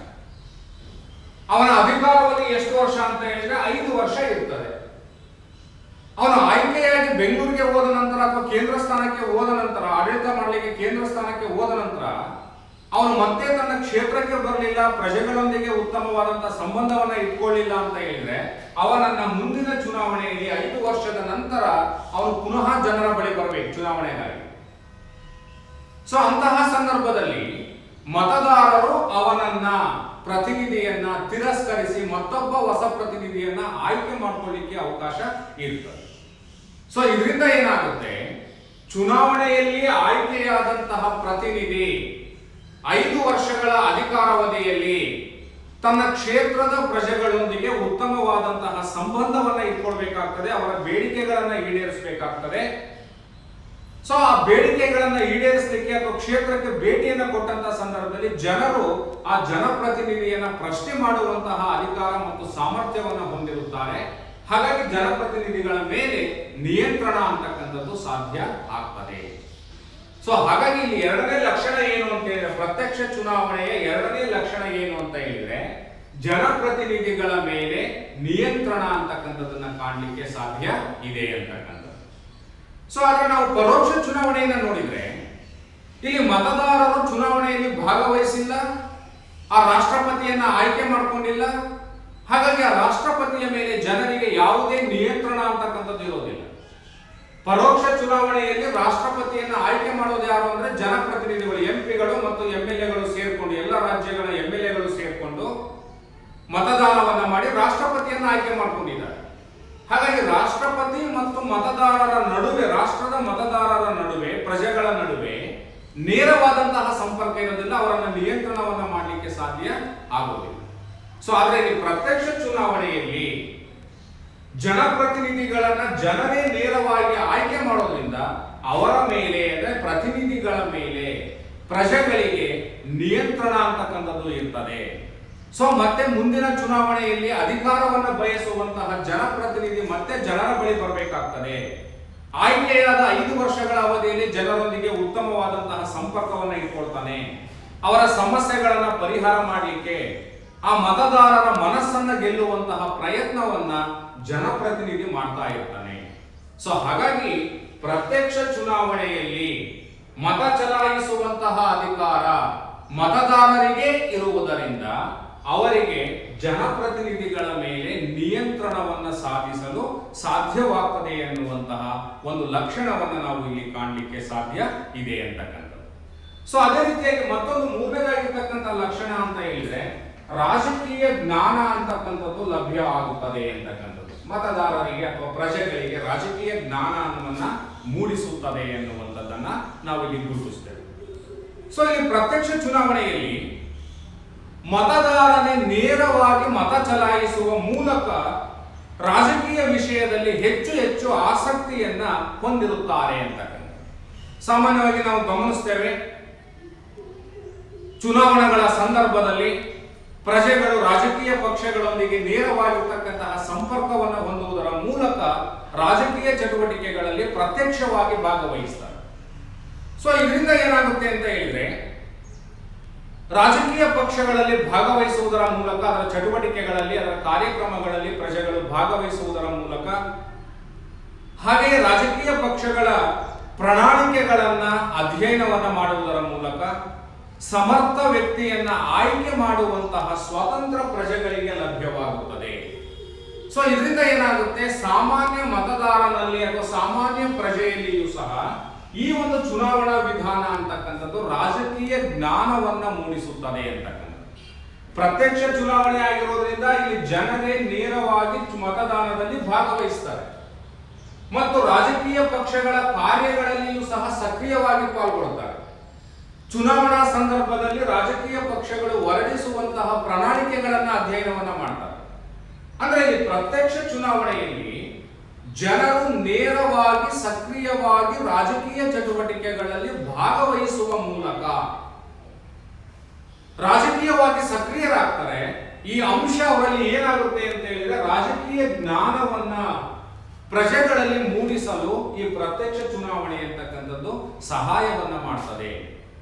[SPEAKER 1] ಅವನ ಅಧಿಕಾರಾವಧಿ ಎಷ್ಟು ವರ್ಷ ಅಂತ ಹೇಳಿದ್ರೆ 5 ವರ್ಷ ಇರ್ತದೆ. ಅವನು ಆಯ್ಕೆಯಾಗಿ ಬೆಂಗಳೂರಿಗೆ ಹೋದ ನಂತರ ಅಥವಾ ಕೇಂದ್ರ ಸ್ಥಾನಕ್ಕೆ ಹೋದ ನಂತರ, ಆಡಳಿತ ಮಾಡಲಿಕ್ಕೆ ಕೇಂದ್ರ ಸ್ಥಾನಕ್ಕೆ ಹೋದ ನಂತರ ಅವನು ಮತ್ತೆ ತನ್ನ ಕ್ಷೇತ್ರಕ್ಕೆ ಬರಲಿಲ್ಲ, ಪ್ರಜೆಗಳೊಂದಿಗೆ ಉತ್ತಮವಾದಂತಹ ಸಂಬಂಧವನ್ನ ಇಟ್ಕೊಳ್ಳಿಲ್ಲ ಅಂತ ಹೇಳಿದ್ರೆ ಅವನನ್ನ ಮುಂದಿನ ಚುನಾವಣೆಯಲ್ಲಿ 5 ವರ್ಷದ ನಂತರ ಅವನು ಪುನಃ ಜನರ ಬಳಿ ಬರಬೇಕು ಚುನಾವಣೆಗಾಗಿ. ಸೊ ಅಂತಹ ಸಂದರ್ಭದಲ್ಲಿ ಮತದಾರರು ಅವನನ್ನ ಪ್ರತಿನಿಧಿಯನ್ನ ತಿರಸ್ಕರಿಸಿ ಮತ್ತೊಬ್ಬ ಹೊಸ ಪ್ರತಿನಿಧಿಯನ್ನ ಆಯ್ಕೆ ಮಾಡ್ಕೊಳ್ಳಿಕ್ಕೆ ಅವಕಾಶ ಇರ್ತದೆ. ಸೊ ಇದರಿಂದ ಏನಾಗುತ್ತೆ, ಚುನಾವಣೆಯಲ್ಲಿ ಆಯ್ಕೆಯಾದಂತಹ ಪ್ರತಿನಿಧಿ 5 ವರ್ಷಗಳ ಅಧಿಕಾರಾವಧಿಯಲ್ಲಿ ತನ್ನ ಕ್ಷೇತ್ರದ ಪ್ರಜೆಗಳೊಂದಿಗೆ ಉತ್ತಮವಾದಂತಹ ಸಂಬಂಧವನ್ನ ಇಟ್ಕೊಳ್ಬೇಕಾಗ್ತದೆ, ಅವರ ಬೇಡಿಕೆಗಳನ್ನ ಈಡೇರಿಸಬೇಕಾಗ್ತದೆ. ಸೊ ಆ ಬೇಡಿಕೆಗಳನ್ನ ಈಡೇರಿಸಲಿಕ್ಕೆ ಅಥವಾ ಕ್ಷೇತ್ರಕ್ಕೆ ಭೇಟಿಯನ್ನ ಕೊಟ್ಟಂತಹ ಸಂದರ್ಭದಲ್ಲಿ ಜನರು ಆ ಜನಪ್ರತಿನಿಧಿಯನ್ನ ಪ್ರಶ್ನೆ ಮಾಡುವಂತಹ ಅಧಿಕಾರ ಮತ್ತು ಸಾಮರ್ಥ್ಯವನ್ನ ಹೊಂದಿರುತ್ತಾರೆ. ಹಾಗಾಗಿ ಜನಪ್ರತಿನಿಧಿಗಳ ಮೇಲೆ ನಿಯಂತ್ರಣ ಅಂತಕ್ಕಂಥದ್ದು ಸಾಧ್ಯ ಆಗ್ತದೆ. ಸೊ ಹಾಗಾಗಿ ಇಲ್ಲಿ ಎರಡನೇ ಲಕ್ಷಣ ಏನು ಅಂತ ಹೇಳಿದ್ರೆ, ಪ್ರತ್ಯಕ್ಷ ಚುನಾವಣೆಯ ಎರಡನೇ ಲಕ್ಷಣ ಏನು ಅಂತ ಹೇಳಿದ್ರೆ ಜನಪ್ರತಿನಿಧಿಗಳ ಮೇಲೆ ನಿಯಂತ್ರಣ ಅಂತಕ್ಕಂಥದ್ದನ್ನ ಕಾಣಲಿಕ್ಕೆ ಸಾಧ್ಯ ಇದೆ ಅಂತಕ್ಕಂಥದ್ದು. ಸೊ ಆದ್ರೆ ನಾವು ಪರೋಕ್ಷ ಚುನಾವಣೆಯನ್ನ ನೋಡಿದ್ರೆ ಇಲ್ಲಿ ಮತದಾರರು ಚುನಾವಣೆಯಲ್ಲಿ ಭಾಗವಹಿಸಿಲ್ಲ, ಆ ರಾಷ್ಟ್ರಪತಿಯನ್ನ ಆಯ್ಕೆ ಮಾಡ್ಕೊಂಡಿಲ್ಲ. ಹಾಗಾಗಿ ಆ ರಾಷ್ಟ್ರಪತಿಯ ಮೇಲೆ ಜನರಿಗೆ ಯಾವುದೇ ನಿಯಂತ್ರಣ ಅಂತಕ್ಕಂಥದ್ದು ಇರೋದಿಲ್ಲ. ಪರೋಕ್ಷ ಚುನಾವಣೆಯಲ್ಲಿ ರಾಷ್ಟ್ರಪತಿಯನ್ನ ಆಯ್ಕೆ ಮಾಡೋದು ಯಾರು ಅಂದ್ರೆ ಜನಪ್ರತಿನಿಧಿಗಳು, ಎಂಪಿಗಳು ಮತ್ತು MLAಗಳು ಸೇರ್ಕೊಂಡು, ಎಲ್ಲ ರಾಜ್ಯಗಳ MLAಗಳು ಸೇರ್ಕೊಂಡು ಮತದಾನವನ್ನ ಮಾಡಿ ರಾಷ್ಟ್ರಪತಿಯನ್ನ ಆಯ್ಕೆ ಮಾಡ್ಕೊಂಡಿದ್ದಾರೆ. ಹಾಗಾಗಿ ರಾಷ್ಟ್ರಪತಿ ಮತ್ತು ಮತದಾರರ ನಡುವೆ, ರಾಷ್ಟ್ರದ ಮತದಾರರ ನಡುವೆ, ಪ್ರಜೆಗಳ ನಡುವೆ ನೇರವಾದಂತಹ ಸಂಪರ್ಕ ಇರೋದಿಲ್ಲ, ಅವರನ್ನ ನಿಯಂತ್ರಣವನ್ನ ಮಾಡಲಿಕ್ಕೆ ಸಾಧ್ಯ ಆಗೋದಿಲ್ಲ. ಸೊ ಆದ್ರೆ ಈ ಪ್ರತ್ಯಕ್ಷ ಚುನಾವಣೆಯಲ್ಲಿ ಜನಪ್ರತಿನಿಧಿಗಳನ್ನ ಜನರೇ ನೇರವಾಗಿ ಆಯ್ಕೆ ಮಾಡೋದ್ರಿಂದ ಅವರ ಮೇಲೆ, ಅಂದ್ರೆ ಪ್ರತಿನಿಧಿಗಳ ಮೇಲೆ ಪ್ರಜೆಗಳಿಗೆ ನಿಯಂತ್ರಣ ಅಂತಕ್ಕಂಥದ್ದು ಇರ್ತದೆ. ಸೊ ಮತ್ತೆ ಮುಂದಿನ ಚುನಾವಣೆಯಲ್ಲಿ ಅಧಿಕಾರವನ್ನು ಬಯಸುವಂತಹ ಜನಪ್ರತಿನಿಧಿ ಮತ್ತೆ ಜನರ ಬಳಿ ಬರಬೇಕಾಗ್ತದೆ. ಆಯ್ಕೆಯಾದ 5 ವರ್ಷಗಳ ಅವಧಿಯಲ್ಲಿ ಜನರೊಂದಿಗೆ ಉತ್ತಮವಾದಂತಹ ಸಂಪರ್ಕವನ್ನು ಇಟ್ಕೊಳ್ತಾನೆ. ಅವರ ಸಮಸ್ಯೆಗಳನ್ನ ಪರಿಹಾರ ಮಾಡಲಿಕ್ಕೆ ಆ ಮತದಾರರ ಮನಸ್ಸನ್ನ ಗೆಲ್ಲುವಂತಹ ಪ್ರಯತ್ನವನ್ನ ಜನಪ್ರತಿನಿಧಿ ಮಾಡ್ತಾ ಇರ್ತಾನೆ. ಸೊ ಹಾಗಾಗಿ ಪ್ರತ್ಯಕ್ಷ ಚುನಾವಣೆಯಲ್ಲಿ ಮತ ಚಲಾಯಿಸುವಂತಹ ಅಧಿಕಾರ ಮತದಾರರಿಗೆ ಇರುವುದರಿಂದ ಅವರಿಗೆ ಜನಪ್ರತಿನಿಧಿಗಳ ಮೇಲೆ ನಿಯಂತ್ರಣವನ್ನು ಸಾಧಿಸಲು ಸಾಧ್ಯವಾಗ್ತದೆ ಎನ್ನುವಂತಹ ಒಂದು ಲಕ್ಷಣವನ್ನು ನಾವು ಇಲ್ಲಿ ಕಾಣಲಿಕ್ಕೆ ಸಾಧ್ಯ ಇದೆ ಅಂತಕ್ಕಂಥದ್ದು. ಸೊ ಅದೇ ರೀತಿಯಾಗಿ ಮತ್ತೊಂದು ಮೂರನೇದಾಗಿರ್ತಕ್ಕಂಥ ಲಕ್ಷಣ ಅಂತ ಹೇಳಿದ್ರೆ ರಾಜಕೀಯ ಜ್ಞಾನ ಅಂತಕ್ಕಂಥದ್ದು ಲಭ್ಯ ಆಗುತ್ತದೆ ಅಂತಕ್ಕಂಥದ್ದು. ಮತದಾರರಿಗೆ ಅಥವಾ ಪ್ರಜೆಗಳಿಗೆ ರಾಜಕೀಯ ಜ್ಞಾನವನ್ನ ಮೂಡಿಸುತ್ತದೆ ಎನ್ನುವಂಥದ್ದನ್ನ ನಾವಿಲ್ಲಿ ಗುರುತಿಸ್ತೇವೆ. ಸೊ ಇಲ್ಲಿ ಪ್ರತ್ಯಕ್ಷ ಚುನಾವಣೆಯಲ್ಲಿ ಮತದಾರನೇ ನೇರವಾಗಿ ಮತ ಚಲಾಯಿಸುವ ಮೂಲಕ ರಾಜಕೀಯ ವಿಷಯದಲ್ಲಿ ಹೆಚ್ಚು ಹೆಚ್ಚು ಆಸಕ್ತಿಯನ್ನ ಹೊಂದಿರುತ್ತಾರೆ ಅಂತಕ್ಕಂಥ. ಸಾಮಾನ್ಯವಾಗಿ ನಾವು ಗಮನಿಸ್ತೇವೆ, ಚುನಾವಣೆಗಳ ಸಂದರ್ಭದಲ್ಲಿ ಪ್ರಜೆಗಳು ರಾಜಕೀಯ ಪಕ್ಷಗಳೊಂದಿಗೆ ನೇರವಾಗಿರ್ತಕ್ಕಂತಹ ಸಂಪರ್ಕವನ್ನು ಹೊಂದುವುದರ ಮೂಲಕ ರಾಜಕೀಯ ಚಟುವಟಿಕೆಗಳಲ್ಲಿ ಪ್ರತ್ಯಕ್ಷವಾಗಿ ಭಾಗವಹಿಸ್ತಾರೆ. ಸೊ ಇದರಿಂದ ಏನಾಗುತ್ತೆ ಅಂತ ಹೇಳಿದ್ರೆ, ರಾಜಕೀಯ ಪಕ್ಷಗಳಲ್ಲಿ ಭಾಗವಹಿಸುವುದರ ಮೂಲಕ ಅದರ ಚಟುವಟಿಕೆಗಳಲ್ಲಿ ಅದರ ಕಾರ್ಯಕ್ರಮಗಳಲ್ಲಿ ಪ್ರಜೆಗಳು ಭಾಗವಹಿಸುವುದರ ಮೂಲಕ, ಹಾಗೆಯೇ ರಾಜಕೀಯ ಪಕ್ಷಗಳ ಪ್ರಣಾಳಿಕೆಗಳನ್ನ ಅಧ್ಯಯನವನ್ನ ಮಾಡುವುದರ ಮೂಲಕ ಸಮರ್ಥ ವ್ಯಕ್ತಿಯನ್ನ ಆಯ್ಕೆ ಮಾಡುವಂತಹ ಸ್ವತಂತ್ರ ಪ್ರಜೆಗಳಿಗೆ ಲಭ್ಯವಾಗುತ್ತದೆ. ಸೊ ಇದರಿಂದ ಏನಾಗುತ್ತೆ, ಸಾಮಾನ್ಯ ಮತದಾರನಲ್ಲಿ ಅಥವಾ ಸಾಮಾನ್ಯ ಪ್ರಜೆಯಲ್ಲಿಯೂ ಸಹ ಈ ಒಂದು ಚುನಾವಣಾ ವಿಧಾನ ಅಂತಕ್ಕಂಥದ್ದು ರಾಜಕೀಯ ಜ್ಞಾನವನ್ನ ಮೂಡಿಸುತ್ತದೆ ಅಂತಕ್ಕಂಥದ್ದು. ಪ್ರತ್ಯಕ್ಷ ಚುನಾವಣೆ ಆಗಿರೋದ್ರಿಂದ ಇಲ್ಲಿ ಜನರೇ ನೇರವಾಗಿ ಮತದಾನದಲ್ಲಿ ಭಾಗವಹಿಸ್ತಾರೆ ಮತ್ತು ರಾಜಕೀಯ ಪಕ್ಷಗಳ ಕಾರ್ಯಗಳಲ್ಲಿಯೂ ಸಹ ಸಕ್ರಿಯವಾಗಿ ಪಾಲ್ಗೊಳ್ಳುತ್ತಾರೆ. ಚುನಾವಣಾ ಸಂದರ್ಭದಲ್ಲಿ ರಾಜಕೀಯ ಪಕ್ಷಗಳು ಹೊರಡಿಸುವಂತಹ ಪ್ರಣಾಳಿಕೆಗಳನ್ನ ಅಧ್ಯಯನವನ್ನ ಮಾಡ್ತಾರೆ. ಅಂದ್ರೆ ಇಲ್ಲಿ ಪ್ರತ್ಯಕ್ಷ ಚುನಾವಣೆಯಲ್ಲಿ ಜನರು ನೇರವಾಗಿ ಸಕ್ರಿಯವಾಗಿ ರಾಜಕೀಯ ಚಟುವಟಿಕೆಗಳಲ್ಲಿ ಭಾಗವಹಿಸುವ ಮೂಲಕ ರಾಜಕೀಯವಾಗಿ ಸಕ್ರಿಯರಾಗ್ತಾರೆ. ಈ ಅಂಶ ಅವರಲ್ಲಿ ಏನಾಗುತ್ತೆ ಅಂತ ಹೇಳಿದ್ರೆ, ರಾಜಕೀಯ ಜ್ಞಾನವನ್ನ ಪ್ರಜೆಗಳಲ್ಲಿ ಮೂಡಿಸಲು ಈ ಪ್ರತ್ಯಕ್ಷ ಚುನಾವಣೆ ಅಂತಕ್ಕಂಥದ್ದು ಸಹಾಯವನ್ನ ಮಾಡ್ತದೆ.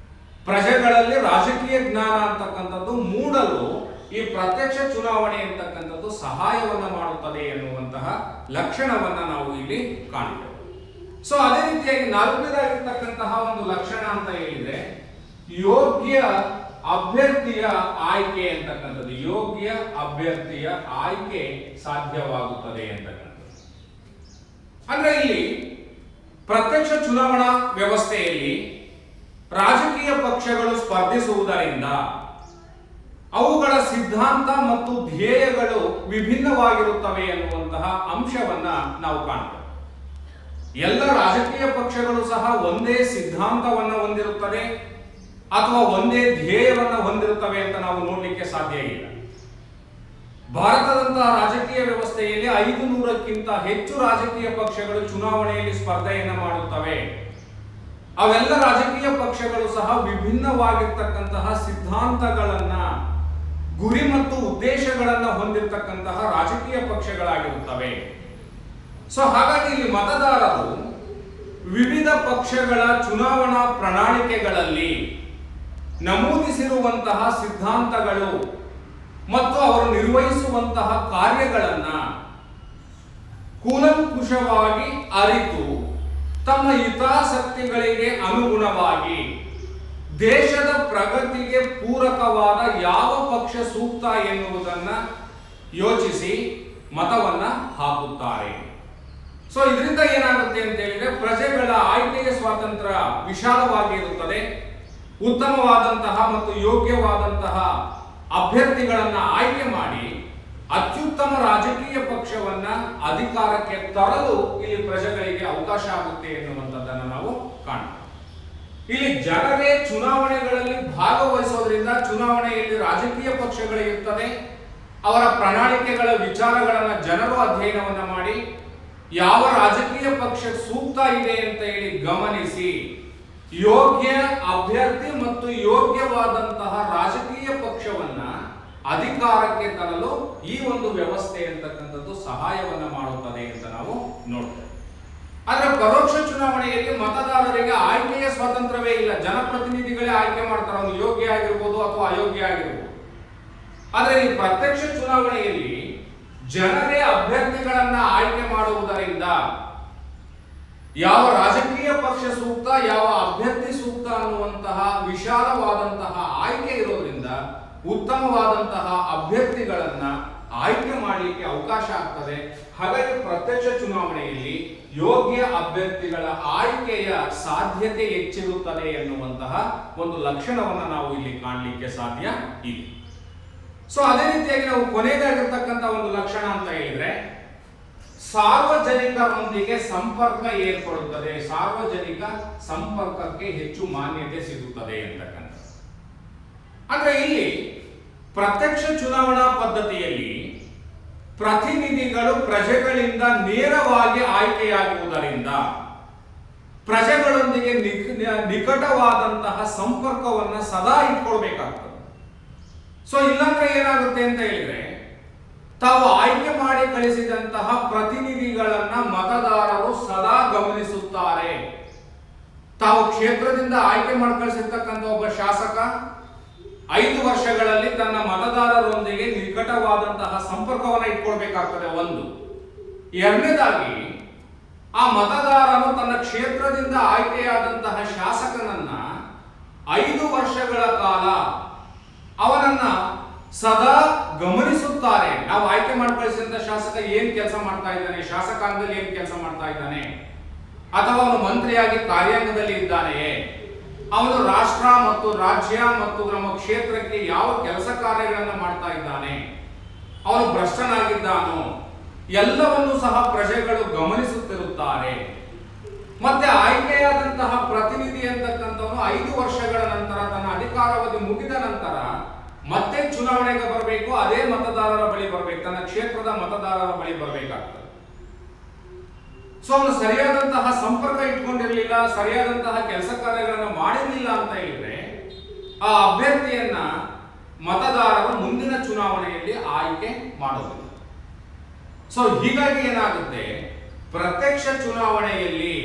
[SPEAKER 1] ಪ್ರಜೆಗಳಲ್ಲಿ ರಾಜಕೀಯ ಜ್ಞಾನ ಅಂತಕ್ಕಂಥದ್ದು ಮೂಡಲು ಈ ಪ್ರತ್ಯಕ್ಷ ಚುನಾವಣೆ ಅಂತಕ್ಕಂಥದ್ದು ಸಹಾಯವನ್ನ ಮಾಡುತ್ತದೆ ಎನ್ನುವಂತಹ ಲಕ್ಷಣವನ್ನ ನಾವು ಇಲ್ಲಿ ಕಾಣ್ತೇವೆ. ಸೊ ಅದೇ ರೀತಿಯಾಗಿ ನಾಲ್ಕನೇದಾಗಿರ್ತಕ್ಕಂತಹ ಒಂದು ಲಕ್ಷಣ ಅಂತ ಹೇಳಿದ್ರೆ ಯೋಗ್ಯ ಅಭ್ಯರ್ಥಿಯ ಆಯ್ಕೆ ಅಂತಕ್ಕಂಥದ್ದು. ಯೋಗ್ಯ ಅಭ್ಯರ್ಥಿಯ ಆಯ್ಕೆ ಸಾಧ್ಯವಾಗುತ್ತದೆ ಅಂತಕ್ಕಂಥದ್ದು. ಅಂದ್ರೆ ಇಲ್ಲಿ ಪ್ರತ್ಯಕ್ಷ ಚುನಾವಣಾ ವ್ಯವಸ್ಥೆಯಲ್ಲಿ ರಾಜಕೀಯ ಪಕ್ಷಗಳು ಸ್ಪರ್ಧಿಸುವುದರಿಂದ ಅವುಗಳ ಸಿದ್ಧಾಂತ ಮತ್ತು ಧ್ಯೇಯಗಳು ವಿಭಿನ್ನವಾಗಿರುತ್ತವೆ ಎನ್ನುವಂತಹ ಅಂಶವನ್ನ ನಾವು ಕಾಣ್ತೇವೆ. ಎಲ್ಲ ರಾಜಕೀಯ ಪಕ್ಷಗಳು ಸಹ ಒಂದೇ ಸಿದ್ಧಾಂತವನ್ನು ಹೊಂದಿರುತ್ತದೆ ಅಥವಾ ಒಂದೇ ಧ್ಯೇಯವನ್ನು ಹೊಂದಿರುತ್ತವೆ ಅಂತ ನಾವು ನೋಡಲಿಕ್ಕೆ ಸಾಧ್ಯ ಇಲ್ಲ. ಭಾರತದಂತಹ ರಾಜಕೀಯ ವ್ಯವಸ್ಥೆಯಲ್ಲಿ 500ಕ್ಕಿಂತ ಹೆಚ್ಚು ರಾಜಕೀಯ ಪಕ್ಷಗಳು ಚುನಾವಣೆಯಲ್ಲಿ ಸ್ಪರ್ಧೆಯನ್ನು ಮಾಡುತ್ತವೆ. ಅವೆಲ್ಲ ರಾಜಕೀಯ ಪಕ್ಷಗಳು ಸಹ ವಿಭಿನ್ನವಾಗಿರ್ತಕ್ಕಂತಹ ಸಿದ್ಧಾಂತಗಳನ್ನ, ಗುರಿ ಮತ್ತು ಉದ್ದೇಶಗಳನ್ನ ಹೊಂದಿರತಕ್ಕಂತಹ ರಾಜಕೀಯ ಪಕ್ಷಗಳಾಗಿರುತ್ತವೆ. ಸೊ ಹಾಗಾಗಿ ಇಲ್ಲಿ ಮತದಾರರು ವಿವಿಧ ಪಕ್ಷಗಳ ಚುನಾವಣಾ ಪ್ರಣಾಳಿಕೆಗಳಲ್ಲಿ ನಮೂದಿಸಿರುವಂತಹ ಸಿದ್ಧಾಂತಗಳು ಮತ್ತು ಅವರು ನಿರ್ವಹಿಸುವಂತಹ ಕಾರ್ಯಗಳನ್ನ ಕೂಲಂಕುಷವಾಗಿ ಅರಿತು ತಮ್ಮ ಹಿತಾಸಕ್ತಿಗಳಿಗೆ ಅನುಗುಣವಾಗಿ ದೇಶದ ಪ್ರಗತಿಗೆ ಪೂರಕವಾದ ಯಾವ ಪಕ್ಷ ಸೂಕ್ತ ಎನ್ನುವುದನ್ನ ಯೋಚಿಸಿ ಮತವನ್ನ ಹಾಕುತ್ತಾರೆ. ಸೊ ಇದರಿಂದ ಏನಾಗುತ್ತೆ ಅಂತ ಹೇಳಿದ್ರೆ ಪ್ರಜೆಗಳ ಆಯ್ಕೆಯ ಸ್ವಾತಂತ್ರ್ಯ ವಿಶಾಲವಾಗಿ ಇರುತ್ತದೆ. ಉತ್ತಮವಾದಂತಹ ಮತ್ತು ಯೋಗ್ಯವಾದಂತಹ ಅಭ್ಯರ್ಥಿಗಳನ್ನ ಆಯ್ಕೆ ಮಾಡಿ ಅತ್ಯುತ್ತಮ ರಾಜಕೀಯ ಪಕ್ಷವನ್ನ ಅಧಿಕಾರಕ್ಕೆ ತರಲು ಇಲ್ಲಿ ಪ್ರಜೆಗಳಿಗೆ ಅವಕಾಶ ಆಗುತ್ತೆ ಎನ್ನುವಂಥದ್ದನ್ನು ನಾವು ಕಾಣ್ತೇವೆ. ಇಲ್ಲಿ ಜನರೇ ಚುನಾವಣೆಗಳಲ್ಲಿ ಭಾಗವಹಿಸೋದ್ರಿಂದ ಚುನಾವಣೆಯಲ್ಲಿ ರಾಜಕೀಯ ಪಕ್ಷಗಳಿರುತ್ತದೆ. ಅವರ ಪ್ರಣಾಳಿಕೆಗಳ ವಿಚಾರಗಳನ್ನ ಜನರು ಅಧ್ಯಯನವನ್ನ ಮಾಡಿ ಯಾವ ರಾಜಕೀಯ ಪಕ್ಷ ಸೂಕ್ತ ಇದೆ ಅಂತ ಹೇಳಿ ಗಮನಿಸಿ ಯೋಗ್ಯ ಅಭ್ಯರ್ಥಿ ಮತ್ತು ಯೋಗ್ಯವಾದಂತಹ ರಾಜಕೀಯ ಪಕ್ಷವನ್ನ ಅಧಿಕಾರಕ್ಕೆ ತರಲು ಈ ಒಂದು ವ್ಯವಸ್ಥೆ ಅಂತಕ್ಕಂಥದ್ದು ಸಹಾಯವನ್ನ ಮಾಡುತ್ತದೆ ಅಂತ ನಾವು ನೋಡ್ತೇವೆ. ಆದ್ರೆ ಪರೋಕ್ಷ ಚುನಾವಣೆಯಲ್ಲಿ ಮತದಾರರಿಗೆ ಆಯ್ಕೆಯ ಸ್ವಾತಂತ್ರ್ಯವೇ ಇಲ್ಲ. ಜನಪ್ರತಿನಿಧಿಗಳೇ ಆಯ್ಕೆ ಮಾಡ್ತಾರೆ, ಅವನು ಯೋಗ್ಯ ಆಗಿರ್ಬೋದು ಅಥವಾ ಅಯೋಗ್ಯ ಆಗಿರ್ಬೋದು. ಆದ್ರೆ ಈ ಪ್ರತ್ಯಕ್ಷ ಚುನಾವಣೆಯಲ್ಲಿ ಜನರೇ ಅಭ್ಯರ್ಥಿಗಳನ್ನ ಆಯ್ಕೆ ಮಾಡುವುದರಿಂದ ಯಾವ ರಾಜಕೀಯ ಪಕ್ಷ ಸೂಕ್ತ, ಯಾವ ಅಭ್ಯರ್ಥಿ ಸೂಕ್ತ ಅನ್ನುವಂತಹ ವಿಶಾಲವಾದಂತಹ ಆಯ್ಕೆ ಇರೋದ್ರಿಂದ ಉತ್ತಮವಾದಂತಹ ಅಭ್ಯರ್ಥಿಗಳನ್ನ ಆಯ್ಕೆ ಮಾಡಲಿಕ್ಕೆ ಅವಕಾಶ ಆಗ್ತದೆ. ಹಾಗಾಗಿ ಪ್ರತ್ಯಕ್ಷ ಚುನಾವಣೆಯಲ್ಲಿ ಯೋಗ್ಯ ಅಭ್ಯರ್ಥಿಗಳ ಆಯ್ಕೆಯ ಸಾಧ್ಯತೆ ಹೆಚ್ಚಿರುತ್ತದೆ ಎನ್ನುವಂತಹ ಒಂದು ಲಕ್ಷಣವನ್ನು ನಾವು ಇಲ್ಲಿ ಕಾಣಲಿಕ್ಕೆ ಸಾಧ್ಯ ಇದೆ. ಸೊ ಅದೇ ರೀತಿಯಾಗಿ ನಾವು ಕೊನೆಯದಾಗಿರ್ತಕ್ಕಂಥ ಒಂದು ಲಕ್ಷಣ ಅಂತ ಹೇಳಿದ್ರೆ ಸಾರ್ವಜನಿಕರೊಂದಿಗೆ ಸಂಪರ್ಕ ಏರ್ಪಡುತ್ತದೆ, ಸಾರ್ವಜನಿಕ ಸಂಪರ್ಕಕ್ಕೆ ಹೆಚ್ಚು ಮಾನ್ಯತೆ ಸಿಗುತ್ತದೆ ಅಂತಕ್ಕಂಥ. ಅಂದ್ರೆ ಇಲ್ಲಿ ಪ್ರತ್ಯಕ್ಷ ಚುನಾವಣಾ ಪದ್ಧತಿಯಲ್ಲಿ ಪ್ರತಿನಿಧಿಗಳು ಪ್ರಜೆಗಳಿಂದ ನೇರವಾಗಿ ಆಯ್ಕೆಯಾಗುವುದರಿಂದ ಪ್ರಜೆಗಳೊಂದಿಗೆ ನಿಕಟವಾದಂತಹ ಸಂಪರ್ಕವನ್ನ ಸದಾ ಇಟ್ಕೊಳ್ಬೇಕಾಗ್ತದೆ. ಸೊ ಇಲ್ಲಾಂದ್ರೆ ಏನಾಗುತ್ತೆ ಅಂತ ಹೇಳಿದ್ರೆ ತಾವು ಆಯ್ಕೆ ಮಾಡಿ ಕಳಿಸಿದಂತಹ ಪ್ರತಿನಿಧಿಗಳನ್ನ ಮತದಾರರು ಸದಾ ಗಮನಿಸುತ್ತಾರೆ. ತಾವು ಕ್ಷೇತ್ರದಿಂದ ಆಯ್ಕೆ ಮಾಡಿ ಕಳಿಸಿರ್ತಕ್ಕಂಥ ಒಬ್ಬ ಶಾಸಕ 5 ವರ್ಷಗಳಲ್ಲಿ ತನ್ನ ಮತದಾರರೊಂದಿಗೆ ನಿಕಟವಾದಂತಹ ಸಂಪರ್ಕವನ್ನು ಇಟ್ಕೊಳ್ಬೇಕಾಗ್ತದೆ. ಒಂದು. ಎರಡನೇದಾಗಿ ಆ ಮತದಾರನು ತನ್ನ ಕ್ಷೇತ್ರದಿಂದ ಆಯ್ಕೆಯಾದಂತಹ ಶಾಸಕನನ್ನ 5 ವರ್ಷಗಳ ಕಾಲ ಅವನನ್ನ ಸದಾ ಗಮನಿಸುತ್ತಾರೆ. ನಾವು ಆಯ್ಕೆ ಮಾಡಿ ಕಳಿಸಿದಂತ ಶಾಸಕ ಏನ್ ಕೆಲಸ ಮಾಡ್ತಾ ಇದ್ದಾನೆ, ಶಾಸಕಾಂಗದಲ್ಲಿ ಏನ್ ಕೆಲಸ ಮಾಡ್ತಾ ಇದ್ದಾನೆ, ಅಥವಾ ಅವನು ಮಂತ್ರಿಯಾಗಿ ಕಾರ್ಯಾಂಗದಲ್ಲಿ ಇದ್ದಾನೆಯೇ, ಅವನು ರಾಷ್ಟ್ರ ಮತ್ತು ರಾಜ್ಯ ಮತ್ತು ನಮ್ಮ ಕ್ಷೇತ್ರಕ್ಕೆ ಯಾವ ಕೆಲಸ ಕಾರ್ಯಗಳನ್ನು ಮಾಡ್ತಾ ಇದ್ದಾನೆ, ಅವನು ಭ್ರಷ್ಟನಾಗಿದ್ದಾನೋ, ಎಲ್ಲವನ್ನೂ ಸಹ ಪ್ರಜೆಗಳು ಗಮನಿಸುತ್ತಿರುತ್ತಾರೆ. ಮತ್ತೆ ಆಯ್ಕೆಯಾದಂತಹ ಪ್ರತಿನಿಧಿ ಅಂತಕ್ಕಂಥವನು 5 ವರ್ಷಗಳ ನಂತರ ತನ್ನ ಅಧಿಕಾರಾವಧಿ ಮುಗಿದ ನಂತರ ಮತ್ತೆ ಚುನಾವಣೆಗೆ ಬರಬೇಕು, ಅದೇ ಮತದಾರರ ಬಳಿ ಬರಬೇಕು, ತನ್ನ ಕ್ಷೇತ್ರದ ಮತದಾರರ ಬಳಿ ಬರಬೇಕಾಗ್ತದೆ. ಸೊ ಅವನು ಸರಿಯಾದಂತಹ ಸಂಪರ್ಕ ಇಟ್ಕೊಂಡಿರಲಿಲ್ಲ, ಸರಿಯಾದಂತಹ ಕೆಲಸ ಕಾರ್ಯಗಳನ್ನು ಮಾಡಿರಲಿಲ್ಲ ಅಂತ ಹೇಳಿದ್ರೆ ಆ ಅಭ್ಯರ್ಥಿಯನ್ನ ಮತದಾರರು ಮುಂದಿನ ಚುನಾವಣೆಯಲ್ಲಿ ಆಯ್ಕೆ ಮಾಡೋದಿಲ್ಲ. ಸೊ ಹೀಗಾಗಿ ಏನಾಗುತ್ತೆ, ಪ್ರತ್ಯಕ್ಷ ಚುನಾವಣೆಯಲ್ಲಿ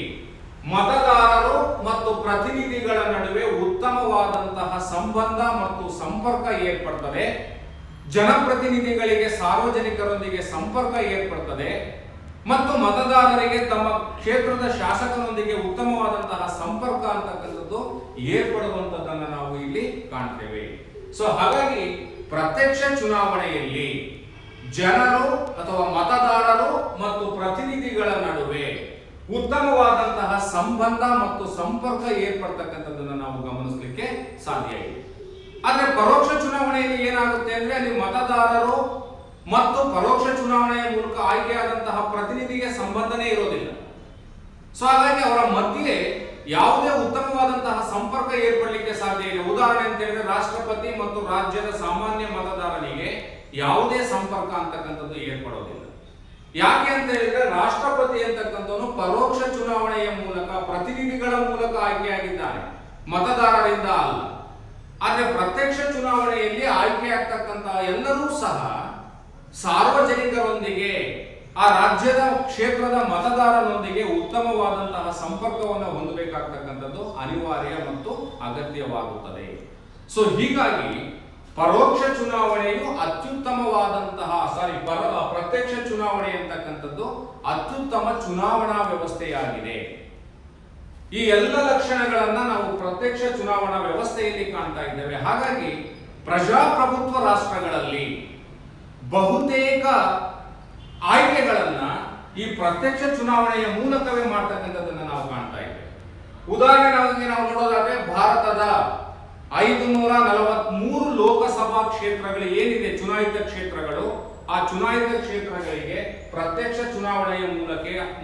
[SPEAKER 1] ಮತದಾರರು ಮತ್ತು ಪ್ರತಿನಿಧಿಗಳ ನಡುವೆ ಉತ್ತಮವಾದಂತಹ ಸಂಬಂಧ ಮತ್ತು ಸಂಪರ್ಕ ಏರ್ಪಡ್ತದೆ. ಜನಪ್ರತಿನಿಧಿಗಳಿಗೆ ಸಾರ್ವಜನಿಕರೊಂದಿಗೆ ಸಂಪರ್ಕ ಏರ್ಪಡ್ತದೆ ಮತ್ತು ಮತದಾರರಿಗೆ ತಮ್ಮ ಕ್ಷೇತ್ರದ ಶಾಸಕರೊಂದಿಗೆ ಉತ್ತಮವಾದಂತಹ ಸಂಪರ್ಕ ಅಂತಕ್ಕಂಥದ್ದು ಏರ್ಪಡುವಂತದ್ದನ್ನು ನಾವು ಇಲ್ಲಿ ಕಾಣ್ತೇವೆ. ಸೊ ಹಾಗಾಗಿ ಪ್ರತ್ಯಕ್ಷ ಚುನಾವಣೆಯಲ್ಲಿ ಜನರು ಅಥವಾ ಮತದಾರರು ಮತ್ತು ಪ್ರತಿನಿಧಿಗಳ ನಡುವೆ ಉತ್ತಮವಾದಂತಹ ಸಂಬಂಧ ಮತ್ತು ಸಂಪರ್ಕ ಏರ್ಪಡ್ತಕ್ಕಂಥದ್ದನ್ನು ನಾವು ಗಮನಿಸಲಿಕ್ಕೆ ಸಾಧ್ಯ ಇದೆ. ಆದ್ರೆ ಪರೋಕ್ಷ ಚುನಾವಣೆಯಲ್ಲಿ ಏನಾಗುತ್ತೆ ಅಂದ್ರೆ ಅಲ್ಲಿ ಮತದಾರರು ಮತ್ತು ಪರೋಕ್ಷ ಚುನಾವಣೆಯ ಮೂಲಕ ಆಯ್ಕೆಯಾದಂತಹ ಪ್ರತಿನಿಧಿಗೆ ಸಂಬಂಧನೇ ಇರೋದಿಲ್ಲ. ಸೊ ಹಾಗಾಗಿ ಅವರ ಮಧ್ಯೆ ಯಾವುದೇ ಉತ್ತಮವಾದಂತಹ ಸಂಪರ್ಕ ಏರ್ಪಡಲಿಕ್ಕೆ ಸಾಧ್ಯ ಇಲ್ಲ. ಉದಾಹರಣೆ ಅಂತ ಹೇಳಿದ್ರೆ ರಾಷ್ಟ್ರಪತಿ ಮತ್ತು ರಾಜ್ಯದ ಸಾಮಾನ್ಯ ಮತದಾರನಿಗೆ ಯಾವುದೇ ಸಂಪರ್ಕ ಅಂತಕ್ಕಂಥದ್ದು ಏರ್ಪಡೋದಿಲ್ಲ. ಯಾಕೆ ಅಂತ ಹೇಳಿದ್ರೆ ರಾಷ್ಟ್ರಪತಿ ಅಂತಕ್ಕಂಥವನು ಪರೋಕ್ಷ ಚುನಾವಣೆಯ ಮೂಲಕ ಪ್ರತಿನಿಧಿಗಳ ಮೂಲಕ ಆಯ್ಕೆಯಾಗಿದ್ದಾನೆ, ಮತದಾರರಿಂದ ಅಲ್ಲ. ಆದ್ರೆ ಪ್ರತ್ಯಕ್ಷ ಚುನಾವಣೆಯಲ್ಲಿ ಆಯ್ಕೆಯಾಗ್ತಕ್ಕಂತಹ ಎಲ್ಲರೂ ಸಹ ಸಾರ್ವಜನಿಕರೊಂದಿಗೆ ಆ ರಾಜ್ಯದ ಕ್ಷೇತ್ರದ ಮತದಾರರೊಂದಿಗೆ ಉತ್ತಮವಾದಂತಹ ಸಂಪರ್ಕವನ್ನು ಹೊಂದಬೇಕಾಗ್ತಕ್ಕಂಥದ್ದು ಅನಿವಾರ್ಯ ಮತ್ತು ಅಗತ್ಯವಾಗುತ್ತದೆ. ಸೊ ಹೀಗಾಗಿ ಪರೋಕ್ಷ ಚುನಾವಣೆಯು ಅತ್ಯುತ್ತಮವಾದಂತಹ ಪ್ರತ್ಯಕ್ಷ ಚುನಾವಣೆ ಅಂತಕ್ಕಂಥದ್ದು ಅತ್ಯುತ್ತಮ ಚುನಾವಣಾ ವ್ಯವಸ್ಥೆಯಾಗಿದೆ. ಈ ಎಲ್ಲ ಲಕ್ಷಣಗಳನ್ನ ನಾವು ಪ್ರತ್ಯಕ್ಷ ಚುನಾವಣಾ ವ್ಯವಸ್ಥೆಯಲ್ಲಿ ಕಾಣ್ತಾ ಇದ್ದೇವೆ. ಹಾಗಾಗಿ ಪ್ರಜಾಪ್ರಭುತ್ವ ರಾಷ್ಟ್ರಗಳಲ್ಲಿ ಬಹುತೇಕ ಆಯ್ಕೆಗಳನ್ನ ಈ ಪ್ರತ್ಯಕ್ಷ ಚುನಾವಣೆಯ ಮೂಲಕವೇ ಮಾಡ್ತಕ್ಕಂಥದ್ದನ್ನ ನಾವು ಕಾಣ್ತಾ ಇದ್ದೇವೆ. ಉದಾಹರಣೆಗೆ ನಾವು ನೋಡೋದಾದ್ರೆ ಭಾರತದ 543 ಲೋಕಸಭಾ ಕ್ಷೇತ್ರಗಳು ಏನಿದೆ, ಚುನಾಯಿತ ಕ್ಷೇತ್ರಗಳು, ಆ ಚುನಾಯಿತ ಕ್ಷೇತ್ರಗಳಿಗೆ ಪ್ರತ್ಯಕ್ಷ ಚುನಾವಣೆಯ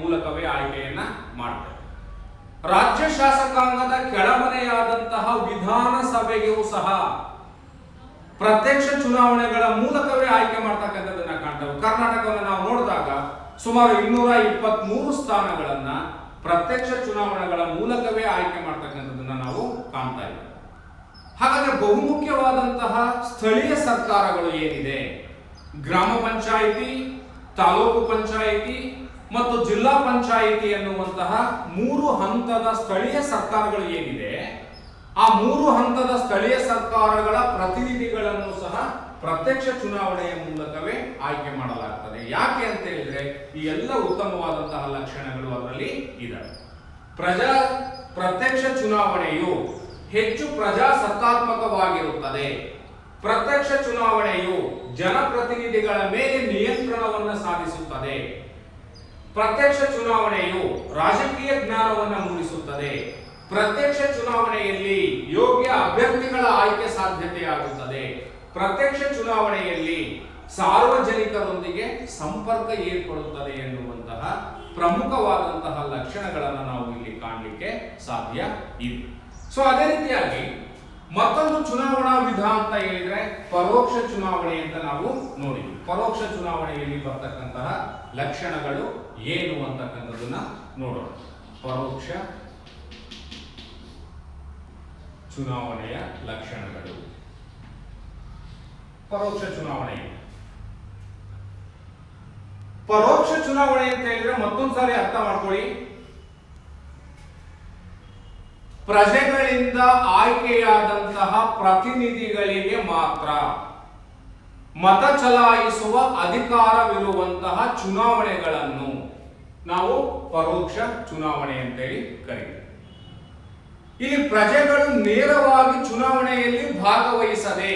[SPEAKER 1] ಮೂಲಕವೇ ಆಯ್ಕೆಯನ್ನ ಮಾಡ್ತಾರೆ. ರಾಜ್ಯ ಶಾಸಕಾಂಗದ ಕೆಳಮನೆಯಾದಂತಹ ವಿಧಾನಸಭೆಗೂ ಸಹ ಪ್ರತ್ಯಕ್ಷ ಚುನಾವಣೆಗಳ ಮೂಲಕವೇ ಆಯ್ಕೆ ಮಾಡ್ತಕ್ಕಂಥದ್ದನ್ನ ಕಾಣ್ತೇವೆ. ಕರ್ನಾಟಕವನ್ನು ನಾವು ನೋಡಿದಾಗ ಸುಮಾರು 223 ಸ್ಥಾನಗಳನ್ನ ಪ್ರತ್ಯಕ್ಷ ಚುನಾವಣೆಗಳ ಮೂಲಕವೇ ಆಯ್ಕೆ ಮಾಡ್ತಕ್ಕಂಥದ್ದನ್ನ ನಾವು ಕಾಣ್ತಾ ಇದ್ದೇವೆ. ಹಾಗಾದ್ರೆ ಬಹುಮುಖ್ಯವಾದಂತಹ ಸ್ಥಳೀಯ ಸರ್ಕಾರಗಳು ಏನಿದೆ, ಗ್ರಾಮ ಪಂಚಾಯಿತಿ, ತಾಲೂಕು ಪಂಚಾಯಿತಿ ಮತ್ತು ಜಿಲ್ಲಾ ಪಂಚಾಯಿತಿ ಎನ್ನುವಂತಹ 3 ಹಂತದ ಸ್ಥಳೀಯ ಸರ್ಕಾರಗಳು ಏನಿದೆ, ಆ 3 ಹಂತದ ಸ್ಥಳೀಯ ಸರ್ಕಾರಗಳ ಪ್ರತಿನಿಧಿಗಳನ್ನು ಸಹ ಪ್ರತ್ಯಕ್ಷ ಚುನಾವಣೆಯ ಮೂಲಕವೇ ಆಯ್ಕೆ ಮಾಡಲಾಗ್ತದೆ. ಯಾಕೆ ಅಂತ ಹೇಳಿದ್ರೆ ಈ ಎಲ್ಲ ಉತ್ತಮವಾದಂತಹ ಲಕ್ಷಣಗಳು ಅದರಲ್ಲಿ ಇದಾವೆ. ಪ್ರತ್ಯಕ್ಷ ಚುನಾವಣೆಯು ಹೆಚ್ಚು ಪ್ರಜಾಸತ್ತಾತ್ಮಕವಾಗಿರುತ್ತದೆ. ಪ್ರತ್ಯಕ್ಷ ಚುನಾವಣೆಯು ಜನಪ್ರತಿನಿಧಿಗಳ ಮೇಲೆ ನಿಯಂತ್ರಣವನ್ನು ಸಾಧಿಸುತ್ತದೆ. ಪ್ರತ್ಯಕ್ಷ ಚುನಾವಣೆಯು ರಾಜಕೀಯ ಜ್ಞಾನವನ್ನು ಮೂಡಿಸುತ್ತದೆ. ಪ್ರತ್ಯಕ್ಷ ಚುನಾವಣೆಯಲ್ಲಿ ಯೋಗ್ಯ ಅಭ್ಯರ್ಥಿಗಳ ಆಯ್ಕೆ ಸಾಧ್ಯತೆಯಾಗುತ್ತದೆ. ಪ್ರತ್ಯಕ್ಷ ಚುನಾವಣೆಯಲ್ಲಿ ಸಾರ್ವಜನಿಕರೊಂದಿಗೆ ಸಂಪರ್ಕ ಏರ್ಪಡುತ್ತದೆ ಎನ್ನುವಂತಹ ಪ್ರಮುಖವಾದಂತಹ ಲಕ್ಷಣಗಳನ್ನು ನಾವು ಇಲ್ಲಿ ಕಾಣಲಿಕ್ಕೆ ಸಾಧ್ಯ ಇದೆ. ಸೊ ಅದೇ ರೀತಿಯಾಗಿ ಮತ್ತೊಂದು ಚುನಾವಣಾ ವಿಧ ಅಂತ ಹೇಳಿದ್ರೆ ಪರೋಕ್ಷ ಚುನಾವಣೆ ಅಂತ ನಾವು ನೋಡಿದ್ವಿ. ಪರೋಕ್ಷ ಚುನಾವಣೆಯಲ್ಲಿ ಬರ್ತಕ್ಕಂತಹ ಲಕ್ಷಣಗಳು ಏನು ಅಂತಕ್ಕಂಥದನ್ನ ನೋಡೋಣ. ಪರೋಕ್ಷ ಚುನಾವಣೆಯ ಲಕ್ಷಣಗಳು. ಪರೋಕ್ಷ ಚುನಾವಣೆ ಅಂತ ಹೇಳಿದ್ರೆ ಮತ್ತೊಂದ್ಸಾರಿ ಅರ್ಥ ಮಾಡ್ಕೊಳ್ಳಿ. ಪ್ರಜೆಗಳಿಂದ ಆಯ್ಕೆಯಾದಂತಹ ಪ್ರತಿನಿಧಿಗಳಿಗೆ ಮಾತ್ರ ಮತ ಚಲಾಯಿಸುವ ಅಧಿಕಾರವಿರುವಂತಹ ಚುನಾವಣೆಗಳನ್ನು ನಾವು ಪರೋಕ್ಷ ಚುನಾವಣೆ ಅಂತೇಳಿ ಕರೀತೀವಿ. ಇಲ್ಲಿ ಪ್ರಜೆಗಳು ನೇರವಾಗಿ ಚುನಾವಣೆಯಲ್ಲಿ ಭಾಗವಹಿಸದೆ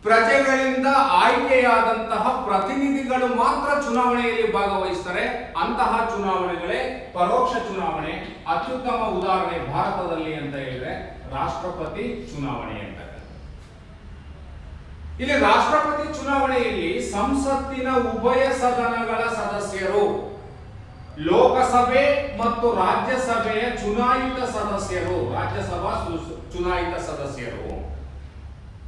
[SPEAKER 1] ಪ್ರಜೆಗಳಿಂದ ಆಯ್ಕೆಯಾದಂತಹ ಪ್ರತಿನಿಧಿಗಳು ಮಾತ್ರ ಚುನಾವಣೆಯಲ್ಲಿ ಭಾಗವಹಿಸ್ತಾರೆ. ಅಂತಹ ಚುನಾವಣೆಗಳೇ ಪರೋಕ್ಷ ಚುನಾವಣೆ. ಅತ್ಯುತ್ತಮ ಉದಾಹರಣೆ ಭಾರತದಲ್ಲಿ ಅಂತ ಹೇಳಿದ್ರೆ ರಾಷ್ಟ್ರಪತಿ ಚುನಾವಣೆ ಅಂತ. ಇಲ್ಲಿ ರಾಷ್ಟ್ರಪತಿ ಚುನಾವಣೆಯಲ್ಲಿ ಸಂಸತ್ತಿನ ಉಭಯ ಸದನಗಳ ಸದಸ್ಯರು, ಲೋಕಸಭೆ ಮತ್ತು ರಾಜ್ಯಸಭೆಯ ಚುನಾಯಿತ ಸದಸ್ಯರು, ರಾಜ್ಯಸಭಾ ಚುನಾಯಿತ ಸದಸ್ಯರು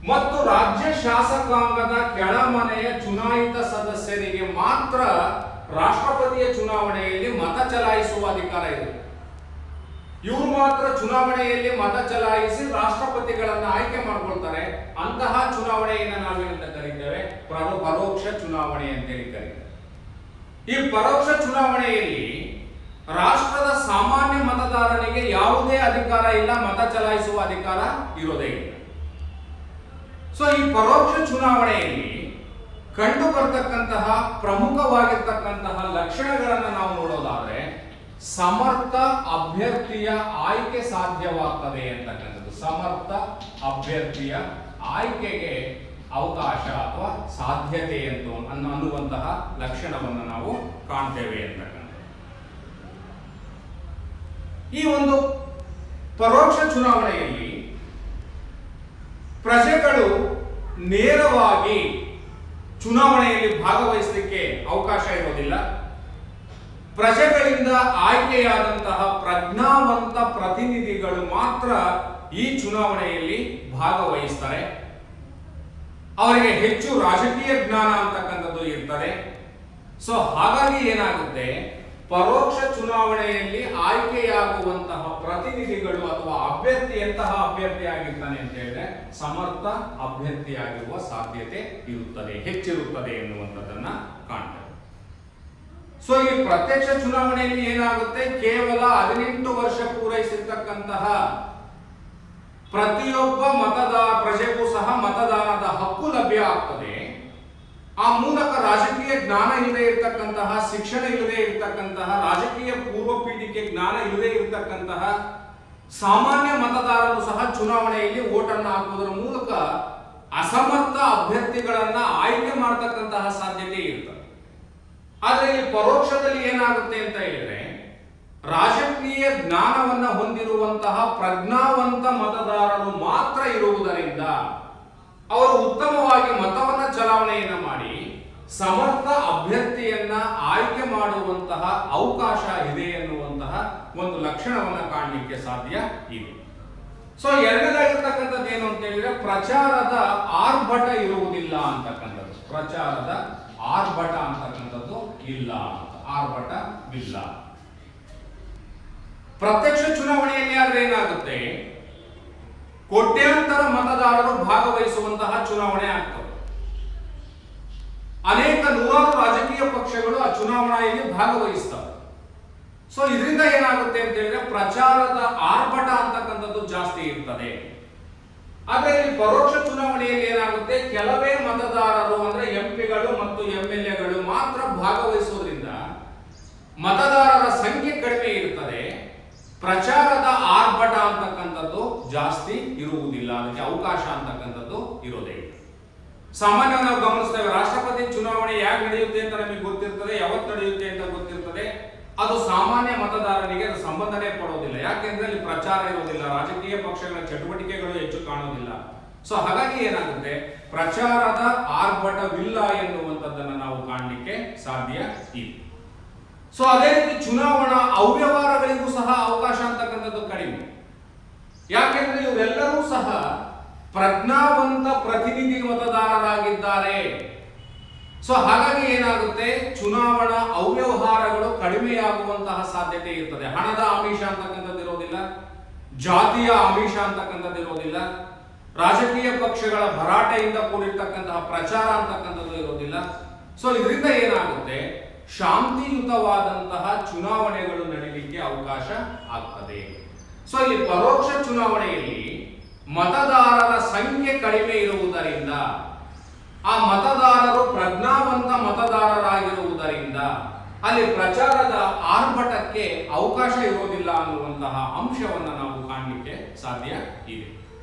[SPEAKER 1] ಮತ್ತು ರಾಜ್ಯ ಶಾಸಕಾಂಗದ ಕೆಳಮನೆಯ ಚುನಾಯಿತ ಸದಸ್ಯರಿಗೆ ಮಾತ್ರ ರಾಷ್ಟ್ರಪತಿಯ ಚುನಾವಣೆಯಲ್ಲಿ ಮತ ಚಲಾಯಿಸುವ ಅಧಿಕಾರ ಇದೆ. ಇವರು ಮಾತ್ರ ಚುನಾವಣೆಯಲ್ಲಿ ಮತ ಚಲಾಯಿಸಿ ರಾಷ್ಟ್ರಪತಿಗಳನ್ನ ಆಯ್ಕೆ ಮಾಡ್ಕೊಳ್ತಾರೆ. ಅಂತಹ ಚುನಾವಣೆಯನ್ನು ನಾವೇನಂತ ಕರೀತೇವೆ? ಪರೋಕ್ಷ ಚುನಾವಣೆ ಅಂತೇಳಿ ಕರೀತೇವೆ. ಈ ಪರೋಕ್ಷ ಚುನಾವಣೆಯಲ್ಲಿ ರಾಷ್ಟ್ರದ ಸಾಮಾನ್ಯ ಮತದಾರನಿಗೆ ಯಾವುದೇ ಅಧಿಕಾರ ಇಲ್ಲ, ಮತ ಚಲಾಯಿಸುವ ಅಧಿಕಾರ ಇರೋದೇ ಇಲ್ಲ. ಸೊ ಈ ಪರೋಕ್ಷ ಚುನಾವಣೆಯಲ್ಲಿ ಕಂಡು ಬರ್ತಕ್ಕಂತಹ ಪ್ರಮುಖವಾಗಿರ್ತಕ್ಕಂತಹ ಲಕ್ಷಣಗಳನ್ನು ನಾವು ನೋಡೋದಾದ್ರೆ ಸಮರ್ಥ ಅಭ್ಯರ್ಥಿಯ ಆಯ್ಕೆ ಸಾಧ್ಯವಾಗ್ತದೆ ಅಂತಕ್ಕಂಥದ್ದು. ಸಮರ್ಥ ಅಭ್ಯರ್ಥಿಯ ಆಯ್ಕೆಗೆ ಅವಕಾಶ ಅಥವಾ ಸಾಧ್ಯತೆ ಅನ್ನುವಂತಹ ಲಕ್ಷಣವನ್ನು ನಾವು ಕಾಣ್ತೇವೆ ಅಂತಕ್ಕಂಥದ್ದು. ಈ ಒಂದು ಪರೋಕ್ಷ ಚುನಾವಣೆಯಲ್ಲಿ ಪ್ರಜೆಗಳು ನೇರವಾಗಿ ಚುನಾವಣೆಯಲ್ಲಿ ಭಾಗವಹಿಸಲಿಕ್ಕೆ ಅವಕಾಶ ಇರೋದಿಲ್ಲ. ಪ್ರಜೆಗಳಿಂದ ಆಯ್ಕೆಯಾದಂತಹ ಪ್ರಜ್ಞಾವಂತ ಪ್ರತಿನಿಧಿಗಳು ಮಾತ್ರ ಈ ಚುನಾವಣೆಯಲ್ಲಿ ಭಾಗವಹಿಸ್ತಾರೆ. ಅವರಿಗೆ ಹೆಚ್ಚು ರಾಜಕೀಯ ಜ್ಞಾನ ಅಂತಕ್ಕಂಥದ್ದು ಇರ್ತದೆ. ಸೊ ಹಾಗಾಗಿ ಏನಾಗುತ್ತೆ, ಪರೋಕ್ಷ ಚುನಾವಣೆಯಲ್ಲಿ ಆಯ್ಕೆಯಾಗುವಂತಹ ಪ್ರತಿನಿಧಿಗಳು ಅಥವಾ ಅಭ್ಯರ್ಥಿ ಎಂತಹ ಅಭ್ಯರ್ಥಿ ಆಗಿರ್ತಾನೆ ಅಂತ ಹೇಳಿದ್ರೆ ಸಮರ್ಥ ಅಭ್ಯರ್ಥಿಯಾಗಿರುವ ಸಾಧ್ಯತೆ ಇರುತ್ತದೆ, ಹೆಚ್ಚಿರುತ್ತದೆ ಎನ್ನುವಂಥದ್ದನ್ನ ಕಾಣ್ತೇವೆ. ಸೊ ಈ ಪ್ರತ್ಯಕ್ಷ ಚುನಾವಣೆಯಲ್ಲಿ ಏನಾಗುತ್ತೆ, ಕೇವಲ 18 ವರ್ಷ ಪೂರೈಸಿರ್ತಕ್ಕಂತಹ ಪ್ರತಿಯೊಬ್ಬ ಪ್ರಜೆಗೂ ಸಹ ಮತದಾನದ ಹಕ್ಕು ಲಭ್ಯ ಆಗ್ತದೆ. ಆ ಮೂಲಕ ರಾಜಕೀಯ ಜ್ಞಾನ ಇಲ್ಲದೆ ಇರತಕ್ಕಂತಹ, ಶಿಕ್ಷಣ ಇಲ್ಲದೆ ಇರತಕ್ಕಂತಹ, ರಾಜಕೀಯ ಪೂರ್ವ ಪೀಠಿಕೆ ಜ್ಞಾನ ಇಲ್ಲದೆ ಇರತಕ್ಕಂತಹ ಸಾಮಾನ್ಯ ಮತದಾರರು ಸಹ ಚುನಾವಣೆಯಲ್ಲಿ ಓಟನ್ನು ಹಾಕುವುದರ ಮೂಲಕ ಅಸಮರ್ಥ ಅಭ್ಯರ್ಥಿಗಳನ್ನ ಆಯ್ಕೆ ಮಾಡತಕ್ಕಂತಹ ಸಾಧ್ಯತೆ ಇರ್ತದೆ. ಆದ್ರೆ ಈ ಪರೋಕ್ಷದಲ್ಲಿ ಏನಾಗುತ್ತೆ ಅಂತ ಹೇಳಿದ್ರೆ ರಾಜಕೀಯ ಜ್ಞಾನವನ್ನ ಹೊಂದಿರುವಂತಹ ಪ್ರಜ್ಞಾವಂತ ಮತದಾರರು ಮಾತ್ರ ಇರುವುದರಿಂದ ಅವರು ಉತ್ತಮವಾಗಿ ಮತವನ್ನ ಚಲಾವಣೆಯನ್ನ ಮಾಡಿ ಸಮರ್ಥ ಅಭ್ಯರ್ಥಿಯನ್ನ ಆಯ್ಕೆ ಮಾಡುವಂತಹ ಅವಕಾಶ ಇದೆ ಎನ್ನುವಂತಹ ಒಂದು ಲಕ್ಷಣವನ್ನ ಕಾಣಲಿಕ್ಕೆ ಸಾಧ್ಯ ಇದೆ. ಸೊ ಎರಡನೇದಾಗಿರ್ತಕ್ಕಂಥದ್ದು ಏನು ಅಂತ ಹೇಳಿದ್ರೆ ಪ್ರಚಾರದ ಆರ್ಭಟ ಇರುವುದಿಲ್ಲ ಅಂತಕ್ಕಂಥದ್ದು. ಪ್ರಚಾರದ ಆರ್ಭಟ ಅಂತಕ್ಕಂಥದ್ದು ಇಲ್ಲ ಅಂತ, ಆರ್ಭಟ ಇಲ್ಲ. ಪ್ರತ್ಯಕ್ಷ ಚುನಾವಣೆಯಲ್ಲಿ ಆದ್ರೆ ಏನಾಗುತ್ತೆ, ಕೋಟ್ಯಾಂತರ ಮತದಾರರು ಭಾಗವಹಿಸುವಂತಹ ಚುನಾವಣೆ ಆಗ್ತದೆ. ಅನೇಕ ನೂರಾರು ರಾಜಕೀಯ ಪಕ್ಷಗಳು ಆ ಚುನಾವಣೆಯಲ್ಲಿ ಭಾಗವಹಿಸ್ತವೆ. ಸೊ ಇದರಿಂದ ಏನಾಗುತ್ತೆ ಅಂತ ಹೇಳಿದ್ರೆ ಪ್ರಚಾರದ ಆರ್ಭಟ ಅಂತಕ್ಕಂಥದ್ದು ಜಾಸ್ತಿ ಇರ್ತದೆ. ಆದ್ರೆ ಇಲ್ಲಿ ಪರೋಕ್ಷ ಚುನಾವಣೆಯಲ್ಲಿ ಏನಾಗುತ್ತೆ, ಕೆಲವೇ ಮತದಾರರು ಅಂದ್ರೆ ಎಂಪಿಗಳು ಮತ್ತು ಎಂಎಲ್ಎಗಳು ಮಾತ್ರ ಭಾಗವಹಿಸುವುದರಿಂದ ಮತದಾರರ ಸಂಖ್ಯೆ ಕಡಿಮೆ ಇರ್ತದೆ. ಪ್ರಚಾರದ ಆರ್ಭಟ ಅಂತಕ್ಕಂಥದ್ದು ಜಾಸ್ತಿ ಇರುವುದಿಲ್ಲ, ಅದಕ್ಕೆ ಅವಕಾಶ ಅಂತಕ್ಕಂಥದ್ದು ಇರೋದೇ ಇಲ್ಲ. ಸಾಮಾನ್ಯವಾಗಿ ನಾವು ಗಮನಿಸ್ತೇವೆ, ರಾಷ್ಟ್ರಪತಿ ಚುನಾವಣೆ ಯಾಕೆ ನಡೆಯುತ್ತೆ ಅಂತ ನಮಗೆ ಗೊತ್ತಿರ್ತದೆ, ಯಾವತ್ತು ನಡೆಯುತ್ತೆ ಅಂತ ಗೊತ್ತಿರ್ತದೆ. ಅದು ಸಾಮಾನ್ಯ ಮತದಾರರಿಗೆ ಅದು ಸಂಬಂಧನೇ ಪಡೋದಿಲ್ಲ. ಯಾಕೆಂದ್ರೆ ಅಲ್ಲಿ ಪ್ರಚಾರ ಇರೋದಿಲ್ಲ, ರಾಜಕೀಯ ಪಕ್ಷಗಳ ಚಟುವಟಿಕೆಗಳು ಹೆಚ್ಚು ಕಾಣೋದಿಲ್ಲ. ಸೊ ಹಾಗಾಗಿ ಏನಾಗುತ್ತೆ, ಪ್ರಚಾರದ ಆರ್ಭಟವಿಲ್ಲ ಎನ್ನುವಂಥದ್ದನ್ನು ನಾವು ಕಾಣಲಿಕ್ಕೆ ಸಾಧ್ಯ ಇದೆ. ಸೊ ಅದೇ ರೀತಿ ಚುನಾವಣಾ ಅವ್ಯವಹಾರಗಳಿಗೂ ಸಹ ಅವಕಾಶ ಅಂತಕ್ಕಂಥದ್ದು ಕಡಿಮೆ. ಯಾಕೆಂದ್ರೆ ಇವರೆಲ್ಲರೂ ಸಹ ಪ್ರಜ್ಞಾವಂತ ಪ್ರತಿನಿಧಿ ಮತದಾರರಾಗಿದ್ದಾರೆ. ಸೊ ಹಾಗಾಗಿ ಏನಾಗುತ್ತೆ, ಚುನಾವಣಾ ಅವ್ಯವಹಾರಗಳು ಕಡಿಮೆಯಾಗುವಂತಹ ಸಾಧ್ಯತೆ ಇರ್ತದೆ. ಹಣದ ಆಮಿಷ ಅಂತಕ್ಕಂಥದ್ದು ಇರೋದಿಲ್ಲ, ಜಾತಿಯ ಆಮಿಷ ಅಂತಕ್ಕಂಥದ್ದು ಇರೋದಿಲ್ಲ, ರಾಜಕೀಯ ಪಕ್ಷಗಳ ಭರಾಟೆಯಿಂದ ಕೂಡಿರ್ತಕ್ಕಂತಹ ಪ್ರಚಾರ ಅಂತಕ್ಕಂಥದ್ದು ಇರೋದಿಲ್ಲ. ಸೊ ಇದರಿಂದ ಏನಾಗುತ್ತೆ, ಶಾಂತಿಯುತವಾದಂತಹ ಚುನಾವಣೆಗಳು ನಡೀಲಿಕ್ಕೆ ಅವಕಾಶ ಆಗ್ತದೆ. ಸೊ ಇಲ್ಲಿ ಪರೋಕ್ಷ ಚುನಾವಣೆಯಲ್ಲಿ ಮತದಾರರ ಸಂಖ್ಯೆ ಕಡಿಮೆ ಇರುವುದರಿಂದ, ಆ ಮತದಾರರು ಪ್ರಜ್ಞಾವಂತ ಮತದಾರರಾಗಿರುವುದರಿಂದ ಅಲ್ಲಿ ಪ್ರಚಾರದ ಆರ್ಭಟಕ್ಕೆ ಅವಕಾಶ ಇರೋದಿಲ್ಲ ಅನ್ನುವಂತಹ ಅಂಶವನ್ನು ನಾವು ಕಾಣಲಿಕ್ಕೆ ಸಾಧ್ಯ ಇದೆ.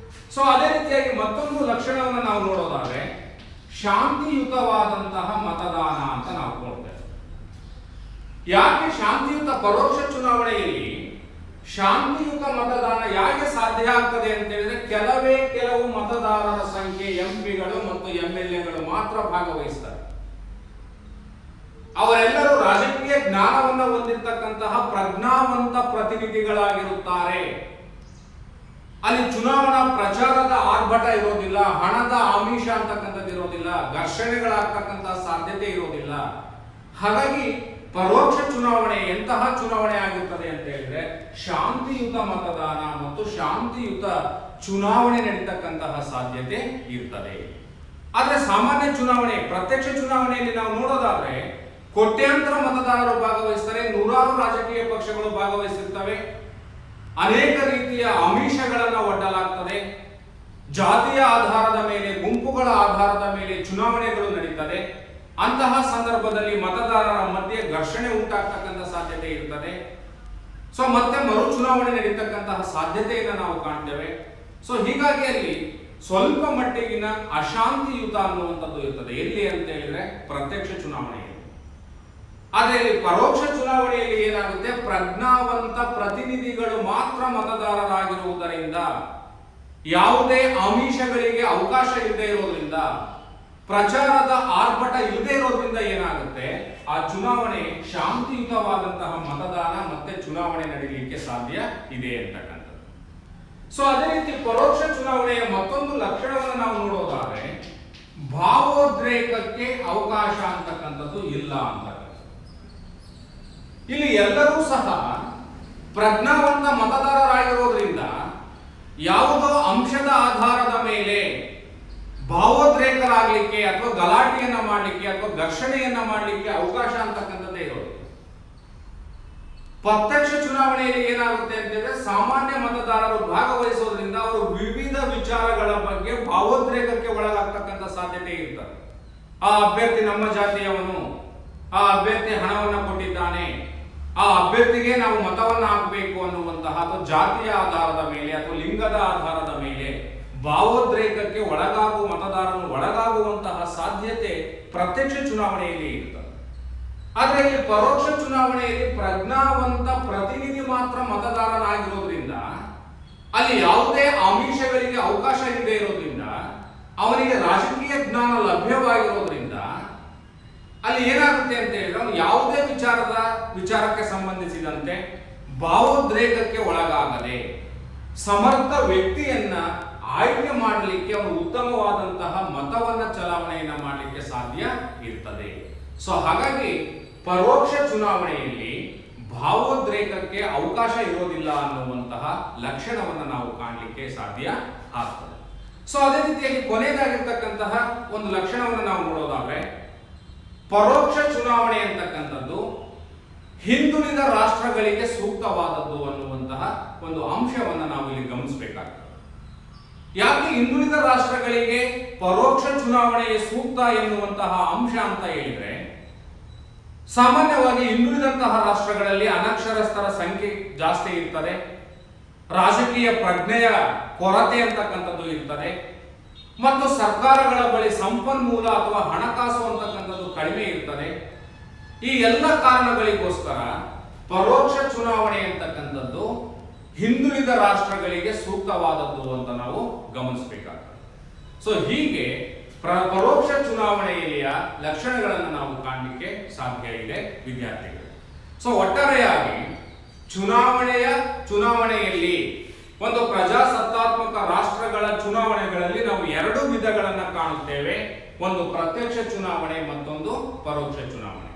[SPEAKER 1] ಸೊ ಅದೇ ರೀತಿಯಾಗಿ ಮತ್ತೊಂದು ಲಕ್ಷಣವನ್ನು ನಾವು ನೋಡೋದಾದ್ರೆ ಶಾಂತಿಯುತವಾದಂತಹ ಮತದಾನ ಅಂತ ನಾವು ನೋಡ್ತೇವೆ. ಯಾಕೆ ಶಾಂತಿಯುತ ಪರೋಕ್ಷ ಚುನಾವಣೆಯಲ್ಲಿ ಶಾಂತಿಯುತ ಮತದಾನ ಯಾಕೆ ಸಾಧ್ಯ ಆಗ್ತದೆ ಅಂತ ಹೇಳಿದ್ರೆ, ಕೆಲವು ಮತದಾರರ ಸಂಖ್ಯೆ ಎಂಪಿಗಳು ಮತ್ತು ಎಂಎಲ್ಎಗಳು ಮಾತ್ರ ಭಾಗವಹಿಸ್ತಾರೆ. ಅವರೆಲ್ಲರೂ ರಾಜಕೀಯ ಜ್ಞಾನವನ್ನು ಹೊಂದಿರತಕ್ಕಂತಹ ಪ್ರಜ್ಞಾವಂತ ಪ್ರತಿನಿಧಿಗಳಾಗಿರುತ್ತಾರೆ. ಅಲ್ಲಿ ಚುನಾವಣಾ ಪ್ರಚಾರದ ಆರ್ಭಟ ಇರೋದಿಲ್ಲ, ಹಣದ ಆಮಿಷ ಅಂತಕ್ಕಂಥದ್ದು ಇರೋದಿಲ್ಲ, ಘರ್ಷಣೆಗಳಾಗ್ತಕ್ಕಂತಹ ಸಾಧ್ಯತೆ ಇರೋದಿಲ್ಲ. ಹಾಗಾಗಿ ಪರೋಕ್ಷ ಚುನಾವಣೆ ಎಂತಹ ಚುನಾವಣೆ ಆಗಿರ್ತದೆ ಅಂತ ಹೇಳಿದ್ರೆ ಶಾಂತಿಯುತ ಮತದಾನ ಮತ್ತು ಶಾಂತಿಯುತ ಚುನಾವಣೆ ನಡೀತಕ್ಕಂತಹ ಸಾಧ್ಯತೆ ಇರ್ತದೆ. ಆದ್ರೆ ಸಾಮಾನ್ಯ ಚುನಾವಣೆ, ಪ್ರತ್ಯಕ್ಷ ಚುನಾವಣೆಯಲ್ಲಿ ನಾವು ನೋಡೋದಾದ್ರೆ ಕೋಟ್ಯಾಂತರ ಮತದಾರರು ಭಾಗವಹಿಸ್ತಾರೆ, ನೂರಾರು ರಾಜಕೀಯ ಪಕ್ಷಗಳು ಭಾಗವಹಿಸಿರ್ತವೆ, ಅನೇಕ ರೀತಿಯ ಆಮಿಷಗಳನ್ನು ಒಡ್ಡಲಾಗ್ತದೆ, ಜಾತಿಯ ಆಧಾರದ ಮೇಲೆ, ಗುಂಪುಗಳ ಆಧಾರದ ಮೇಲೆ ಚುನಾವಣೆಗಳು ನಡೀತದೆ. ಅಂತಹ ಸಂದರ್ಭದಲ್ಲಿ ಮತದಾರರ ಮಧ್ಯೆ ಘರ್ಷಣೆ ಉಂಟಾಗ್ತಕ್ಕಂಥ ಸಾಧ್ಯತೆ ಇರ್ತದೆ. ಸೊ ಮತ್ತೆ ಮರು ಚುನಾವಣೆ ನಡೀತಕ್ಕಂತಹ ಸಾಧ್ಯತೆಯನ್ನು ನಾವು ಕಾಣ್ತೇವೆ. ಸೊ ಹೀಗಾಗಿ ಅಲ್ಲಿ ಸ್ವಲ್ಪ ಮಟ್ಟಿಗಿನ ಅಶಾಂತಿಯುತ ಅನ್ನುವಂಥದ್ದು ಇರ್ತದೆ. ಎಲ್ಲಿ ಅಂತ ಹೇಳಿದ್ರೆ ಪ್ರತ್ಯಕ್ಷ ಚುನಾವಣೆಯಲ್ಲಿ. ಆದ್ರೆ ಇಲ್ಲಿ ಪರೋಕ್ಷ ಚುನಾವಣೆಯಲ್ಲಿ ಏನಾಗುತ್ತೆ, ಪ್ರಜ್ಞಾವಂತ ಪ್ರತಿನಿಧಿಗಳು ಮಾತ್ರ ಮತದಾರರಾಗಿರುವುದರಿಂದ, ಯಾವುದೇ ಆಮಿಷಗಳಿಗೆ ಅವಕಾಶ ಇಲ್ಲದೆ ಇರೋದ್ರಿಂದ, ಪ್ರಚಾರದ ಆರ್ಭಟ ಇಲ್ಲದೆ ಇರೋದ್ರಿಂದ ಏನಾಗುತ್ತೆ, ಆ ಚುನಾವಣೆ ಶಾಂತಿಯುತವಾದಂತಹ ಮತದಾನ ಮತ್ತೆ ಚುನಾವಣೆ ನಡೀಲಿಕ್ಕೆ ಸಾಧ್ಯ ಇದೆ ಅಂತಕ್ಕಂಥದ್ದು. ಸೊ ಅದೇ ರೀತಿ ಪರೋಕ್ಷ ಚುನಾವಣೆಯ ಮತ್ತೊಂದು ಲಕ್ಷಣವನ್ನು ನಾವು ನೋಡೋದಾದ್ರೆ ಭಾವೋದ್ರೇಕಕ್ಕೆ ಅವಕಾಶ ಅಂತಕ್ಕಂಥದ್ದು ಇಲ್ಲ ಅಂತಕ್ಕಂಥದ್ದು. ಇಲ್ಲಿ ಎಲ್ಲರೂ ಸಹ ಪ್ರಜ್ಞಾವಂತ ಮತದಾರರಾಗಿರೋದ್ರಿಂದ ಯಾವುದೋ ಅಂಶದ ಆಧಾರದ ಮೇಲೆ ಭಾವೋದ್ರೇಕರಾಗಲಿಕ್ಕೆ ಅಥವಾ ಗಲಾಟೆಯನ್ನ ಮಾಡಲಿಕ್ಕೆ ಅಥವಾ ಘರ್ಷಣೆಯನ್ನ ಮಾಡಲಿಕ್ಕೆ ಅವಕಾಶ ಅಂತಕ್ಕಂಥದ್ದೇ ಇರೋದು. ಪ್ರತ್ಯಕ್ಷ ಚುನಾವಣೆಯಲ್ಲಿ ಏನಾಗುತ್ತೆ ಅಂತ ಹೇಳಿದ್ರೆ ಸಾಮಾನ್ಯ ಮತದಾರರು ಭಾಗವಹಿಸೋದ್ರಿಂದ ಅವರು ವಿವಿಧ ವಿಚಾರಗಳ ಬಗ್ಗೆ ಭಾವೋದ್ರೇಕಕ್ಕೆ ಒಳಗಾಗ್ತಕ್ಕಂಥ ಸಾಧ್ಯತೆ ಇರ್ತದೆ. ಆ ಅಭ್ಯರ್ಥಿ ನಮ್ಮ ಜಾತಿಯವನು, ಆ ಅಭ್ಯರ್ಥಿ ಹಣವನ್ನ ಕೊಟ್ಟಿದ್ದಾನೆ, ಆ ಅಭ್ಯರ್ಥಿಗೆ ನಾವು ಮತವನ್ನ ಹಾಕಬೇಕು ಅನ್ನುವಂತಹ ಅಥವಾ ಜಾತಿಯ ಆಧಾರದ ಮೇಲೆ ಅಥವಾ ಲಿಂಗದ ಆಧಾರದ ಮೇಲೆ ಭಾವೋದ್ರೇಕಕ್ಕೆ ಮತದಾರನು ಒಳಗಾಗುವಂತಹ ಸಾಧ್ಯತೆ ಪ್ರತ್ಯಕ್ಷ ಚುನಾವಣೆಯಲ್ಲಿ ಇರ್ತದೆ. ಆದ್ರೆ ಇಲ್ಲಿ ಪರೋಕ್ಷ ಚುನಾವಣೆಯಲ್ಲಿ ಪ್ರಜ್ಞಾವಂತ ಪ್ರತಿನಿಧಿ ಮಾತ್ರ ಮತದಾರನಾಗಿರೋದ್ರಿಂದ ಅಲ್ಲಿ ಯಾವುದೇ ಆಮಿಷಗಳಿಗೆ ಅವಕಾಶ ಇಲ್ಲದೆ ಇರೋದ್ರಿಂದ, ಅವನಿಗೆ ರಾಜಕೀಯ ಜ್ಞಾನ ಲಭ್ಯವಾಗಿರೋದ್ರಿಂದ ಅಲ್ಲಿ ಏನಾಗುತ್ತೆ ಅಂತ ಹೇಳಿದ್ರೆ ಅವನು ಯಾವುದೇ ವಿಚಾರಕ್ಕೆ ಸಂಬಂಧಿಸಿದಂತೆ ಭಾವೋದ್ರೇಕಕ್ಕೆ ಒಳಗಾಗದೆ ಸಮರ್ಥ ವ್ಯಕ್ತಿಯನ್ನ ಆಯ್ಕೆ ಮಾಡಲಿಕ್ಕೆ ಅವನು ಉತ್ತಮವಾದಂತಹ ಮತವನ್ನ ಚಲಾವಣೆಯನ್ನ ಮಾಡಲಿಕ್ಕೆ ಸಾಧ್ಯ ಇರ್ತದೆ. ಸೊ ಹಾಗಾಗಿ ಪರೋಕ್ಷ ಚುನಾವಣೆಯಲ್ಲಿ ಭಾವೋದ್ರೇಕಕ್ಕೆ ಅವಕಾಶ ಇರೋದಿಲ್ಲ ಅನ್ನುವಂತಹ ಲಕ್ಷಣವನ್ನು ನಾವು ಕಾಣಲಿಕ್ಕೆ ಸಾಧ್ಯ ಆಗ್ತದೆ. ಸೊ ಅದೇ ರೀತಿಯಾಗಿ ಕೊನೆಯದಾಗಿರ್ತಕ್ಕಂತಹ ಒಂದು ಲಕ್ಷಣವನ್ನು ನಾವು ನೋಡೋದಾದ್ರೆ, ಪರೋಕ್ಷ ಚುನಾವಣೆ ಅಂತಕ್ಕಂಥದ್ದು ಹಿಂದುಳಿದ ರಾಷ್ಟ್ರಗಳಿಗೆ ಸೂಕ್ತವಾದದ್ದು ಅನ್ನುವಂತಹ ಒಂದು ಅಂಶವನ್ನು ನಾವು ಇಲ್ಲಿ ಗಮನಿಸಬೇಕಾಗ್ತದೆ. ಯಾಕೆ ಹಿಂದುಳಿದ ರಾಷ್ಟ್ರಗಳಿಗೆ ಪರೋಕ್ಷ ಚುನಾವಣೆಯೇ ಸೂಕ್ತ ಎನ್ನುವಂತಹ ಅಂಶ ಅಂತ ಹೇಳಿದ್ರೆ, ಸಾಮಾನ್ಯವಾಗಿ ಹಿಂದುಳಿದಂತಹ ರಾಷ್ಟ್ರಗಳಲ್ಲಿ ಅನಕ್ಷರಸ್ಥರ ಸಂಖ್ಯೆ ಜಾಸ್ತಿ ಇರ್ತದೆ, ರಾಜಕೀಯ ಪ್ರಜ್ಞೆಯ ಕೊರತೆ ಅಂತಕ್ಕಂಥದ್ದು ಇರ್ತದೆ, ಮತ್ತು ಸರ್ಕಾರಗಳ ಬಳಿ ಸಂಪನ್ಮೂಲ ಅಥವಾ ಹಣಕಾಸು ಅಂತಕ್ಕಂಥದ್ದು ಕಡಿಮೆ ಇರ್ತದೆ. ಈ ಎಲ್ಲ ಕಾರಣಗಳಿಗೋಸ್ಕರ ಪರೋಕ್ಷ ಚುನಾವಣೆ ಅಂತಕ್ಕಂಥದ್ದು ಹಿಂದುಳಿದ ರಾಷ್ಟ್ರಗಳಿಗೆ ಸೂಕ್ತವಾದದ್ದು ಅಂತ ನಾವು ಗಮನಿಸಬೇಕಾಗ್ತದೆ. ಸೊ ಹೀಗೆ ಪರೋಕ್ಷ ಚುನಾವಣೆಯ ಲಕ್ಷಣಗಳನ್ನು ನಾವು ಕಾಣಲಿಕ್ಕೆ ಸಾಧ್ಯ ಇದೆ ವಿದ್ಯಾರ್ಥಿಗಳು. ಸೊ ಒಟ್ಟಾರೆಯಾಗಿ ಚುನಾವಣೆಯಲ್ಲಿ ಒಂದು ಪ್ರಜಾಸತ್ತಾತ್ಮಕ ರಾಷ್ಟ್ರಗಳ ಚುನಾವಣೆಗಳಲ್ಲಿ ನಾವು ಎರಡು ವಿಧಗಳನ್ನು ಕಾಣುತ್ತೇವೆ. ಒಂದು ಪ್ರತ್ಯಕ್ಷ ಚುನಾವಣೆ, ಮತ್ತೊಂದು ಪರೋಕ್ಷ ಚುನಾವಣೆ.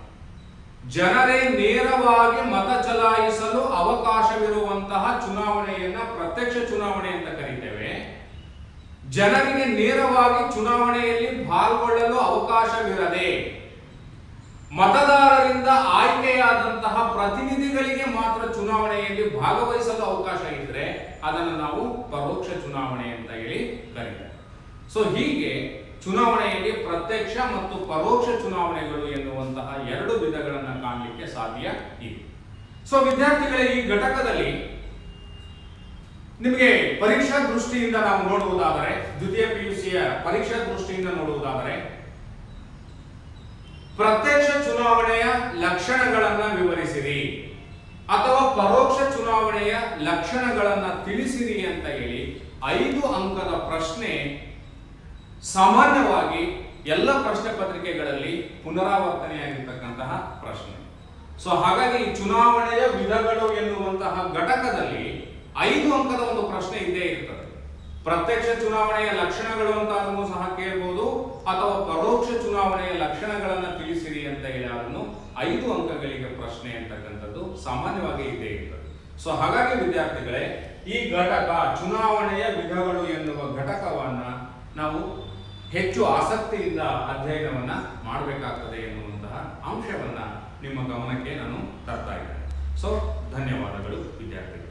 [SPEAKER 1] ಜನರೇ ನೇರವಾಗಿ ಮತ ಚಲಾಯಿಸಲು ಅವಕಾಶವಿರುವಂತಹ ಚುನಾವಣೆಯನ್ನ ಪ್ರತ್ಯಕ್ಷ ಚುನಾವಣೆ ಅಂತ ಕರೀತೇವೆ. ಜನರಿಗೆ ನೇರವಾಗಿ ಚುನಾವಣೆಯಲ್ಲಿ ಪಾಲ್ಗೊಳ್ಳಲು ಅವಕಾಶವಿರದೆ ಮತದಾರರಿಂದ ಆಯ್ಕೆಯಾದಂತಹ ಪ್ರತಿನಿಧಿಗಳಿಗೆ ಮಾತ್ರ ಚುನಾವಣೆಯಲ್ಲಿ ಭಾಗವಹಿಸಲು ಅವಕಾಶ ಇದ್ರೆ ಅದನ್ನು ನಾವು ಪರೋಕ್ಷ ಚುನಾವಣೆ ಅಂತ ಹೇಳಿ ಕರೀತೇವೆ. ಸೊ ಹೀಗೆ ಚುನಾವಣೆಯಲ್ಲಿ ಪ್ರತ್ಯಕ್ಷ ಮತ್ತು ಪರೋಕ್ಷ ಚುನಾವಣೆಗಳು ಎನ್ನುವಂತಹ ಎರಡು ವಿಧಗಳನ್ನು ಕಾಣಲಿಕ್ಕೆ ಸಾಧ್ಯ ಇದೆ. ಸೊ ವಿದ್ಯಾರ್ಥಿಗಳೇ, ಈ ಘಟಕದಲ್ಲಿ ನಿಮಗೆ ಪರೀಕ್ಷಾ ದೃಷ್ಟಿಯಿಂದ ನಾವು ನೋಡುವುದಾದರೆ, ದ್ವಿತೀಯ ಪಿಯುಸಿಯ ಪರೀಕ್ಷಾ ದೃಷ್ಟಿಯಿಂದ ನೋಡುವುದಾದರೆ, ಪ್ರತ್ಯಕ್ಷ ಚುನಾವಣೆಯ ಲಕ್ಷಣಗಳನ್ನು ವಿವರಿಸಿರಿ ಅಥವಾ ಪರೋಕ್ಷ ಚುನಾವಣೆಯ ಲಕ್ಷಣಗಳನ್ನು ತಿಳಿಸಿರಿ ಅಂತ ಹೇಳಿ 5 ಅಂಕದ ಪ್ರಶ್ನೆ ಸಾಮಾನ್ಯವಾಗಿ ಎಲ್ಲ ಪ್ರಶ್ನೆ ಪತ್ರಿಕೆಗಳಲ್ಲಿ ಪುನರಾವರ್ತನೆಯಾಗಿರ್ತಕ್ಕಂತಹ ಪ್ರಶ್ನೆ. ಸೊ ಹಾಗಾಗಿ ಚುನಾವಣೆಯ ವಿಧಗಳು ಎನ್ನುವಂತಹ ಘಟಕದಲ್ಲಿ 5 ಅಂಕದ ಒಂದು ಪ್ರಶ್ನೆ ಇದ್ದೇ ಇರ್ತದೆ. ಪ್ರತ್ಯಕ್ಷ ಚುನಾವಣೆಯ ಲಕ್ಷಣಗಳು ಅಂತ ಅದನ್ನು ಸಹ ಕೇಳಬಹುದು, ಅಥವಾ ಪರೋಕ್ಷ ಚುನಾವಣೆಯ ಲಕ್ಷಣಗಳನ್ನು ತಿಳಿಸಿರಿ ಅಂತ ಹೇಳಿ ಅದನ್ನು 5 ಅಂಕಗಳಿಗೆ ಪ್ರಶ್ನೆ ಅಂತಕ್ಕಂಥದ್ದು ಸಾಮಾನ್ಯವಾಗಿ ಇದ್ದೇ ಇರ್ತದೆ. ಸೊ ಹಾಗಾಗಿ ವಿದ್ಯಾರ್ಥಿಗಳೇ, ಈ ಘಟಕ ಚುನಾವಣೆಯ ವಿಧಗಳು ಎನ್ನುವ ಘಟಕವನ್ನ ನಾವು ಹೆಚ್ಚು ಆಸಕ್ತಿಯಿಂದ ಅಧ್ಯಯನವನ್ನ ಮಾಡಬೇಕಾಗ್ತದೆ ಎನ್ನುವಂತಹ ಅಂಶವನ್ನ ನಿಮ್ಮ ಗಮನಕ್ಕೆ ನಾನು ತರ್ತಾ ಇದ್ದೇನೆ. ಸೊ ಧನ್ಯವಾದಗಳು ವಿದ್ಯಾರ್ಥಿಗಳು.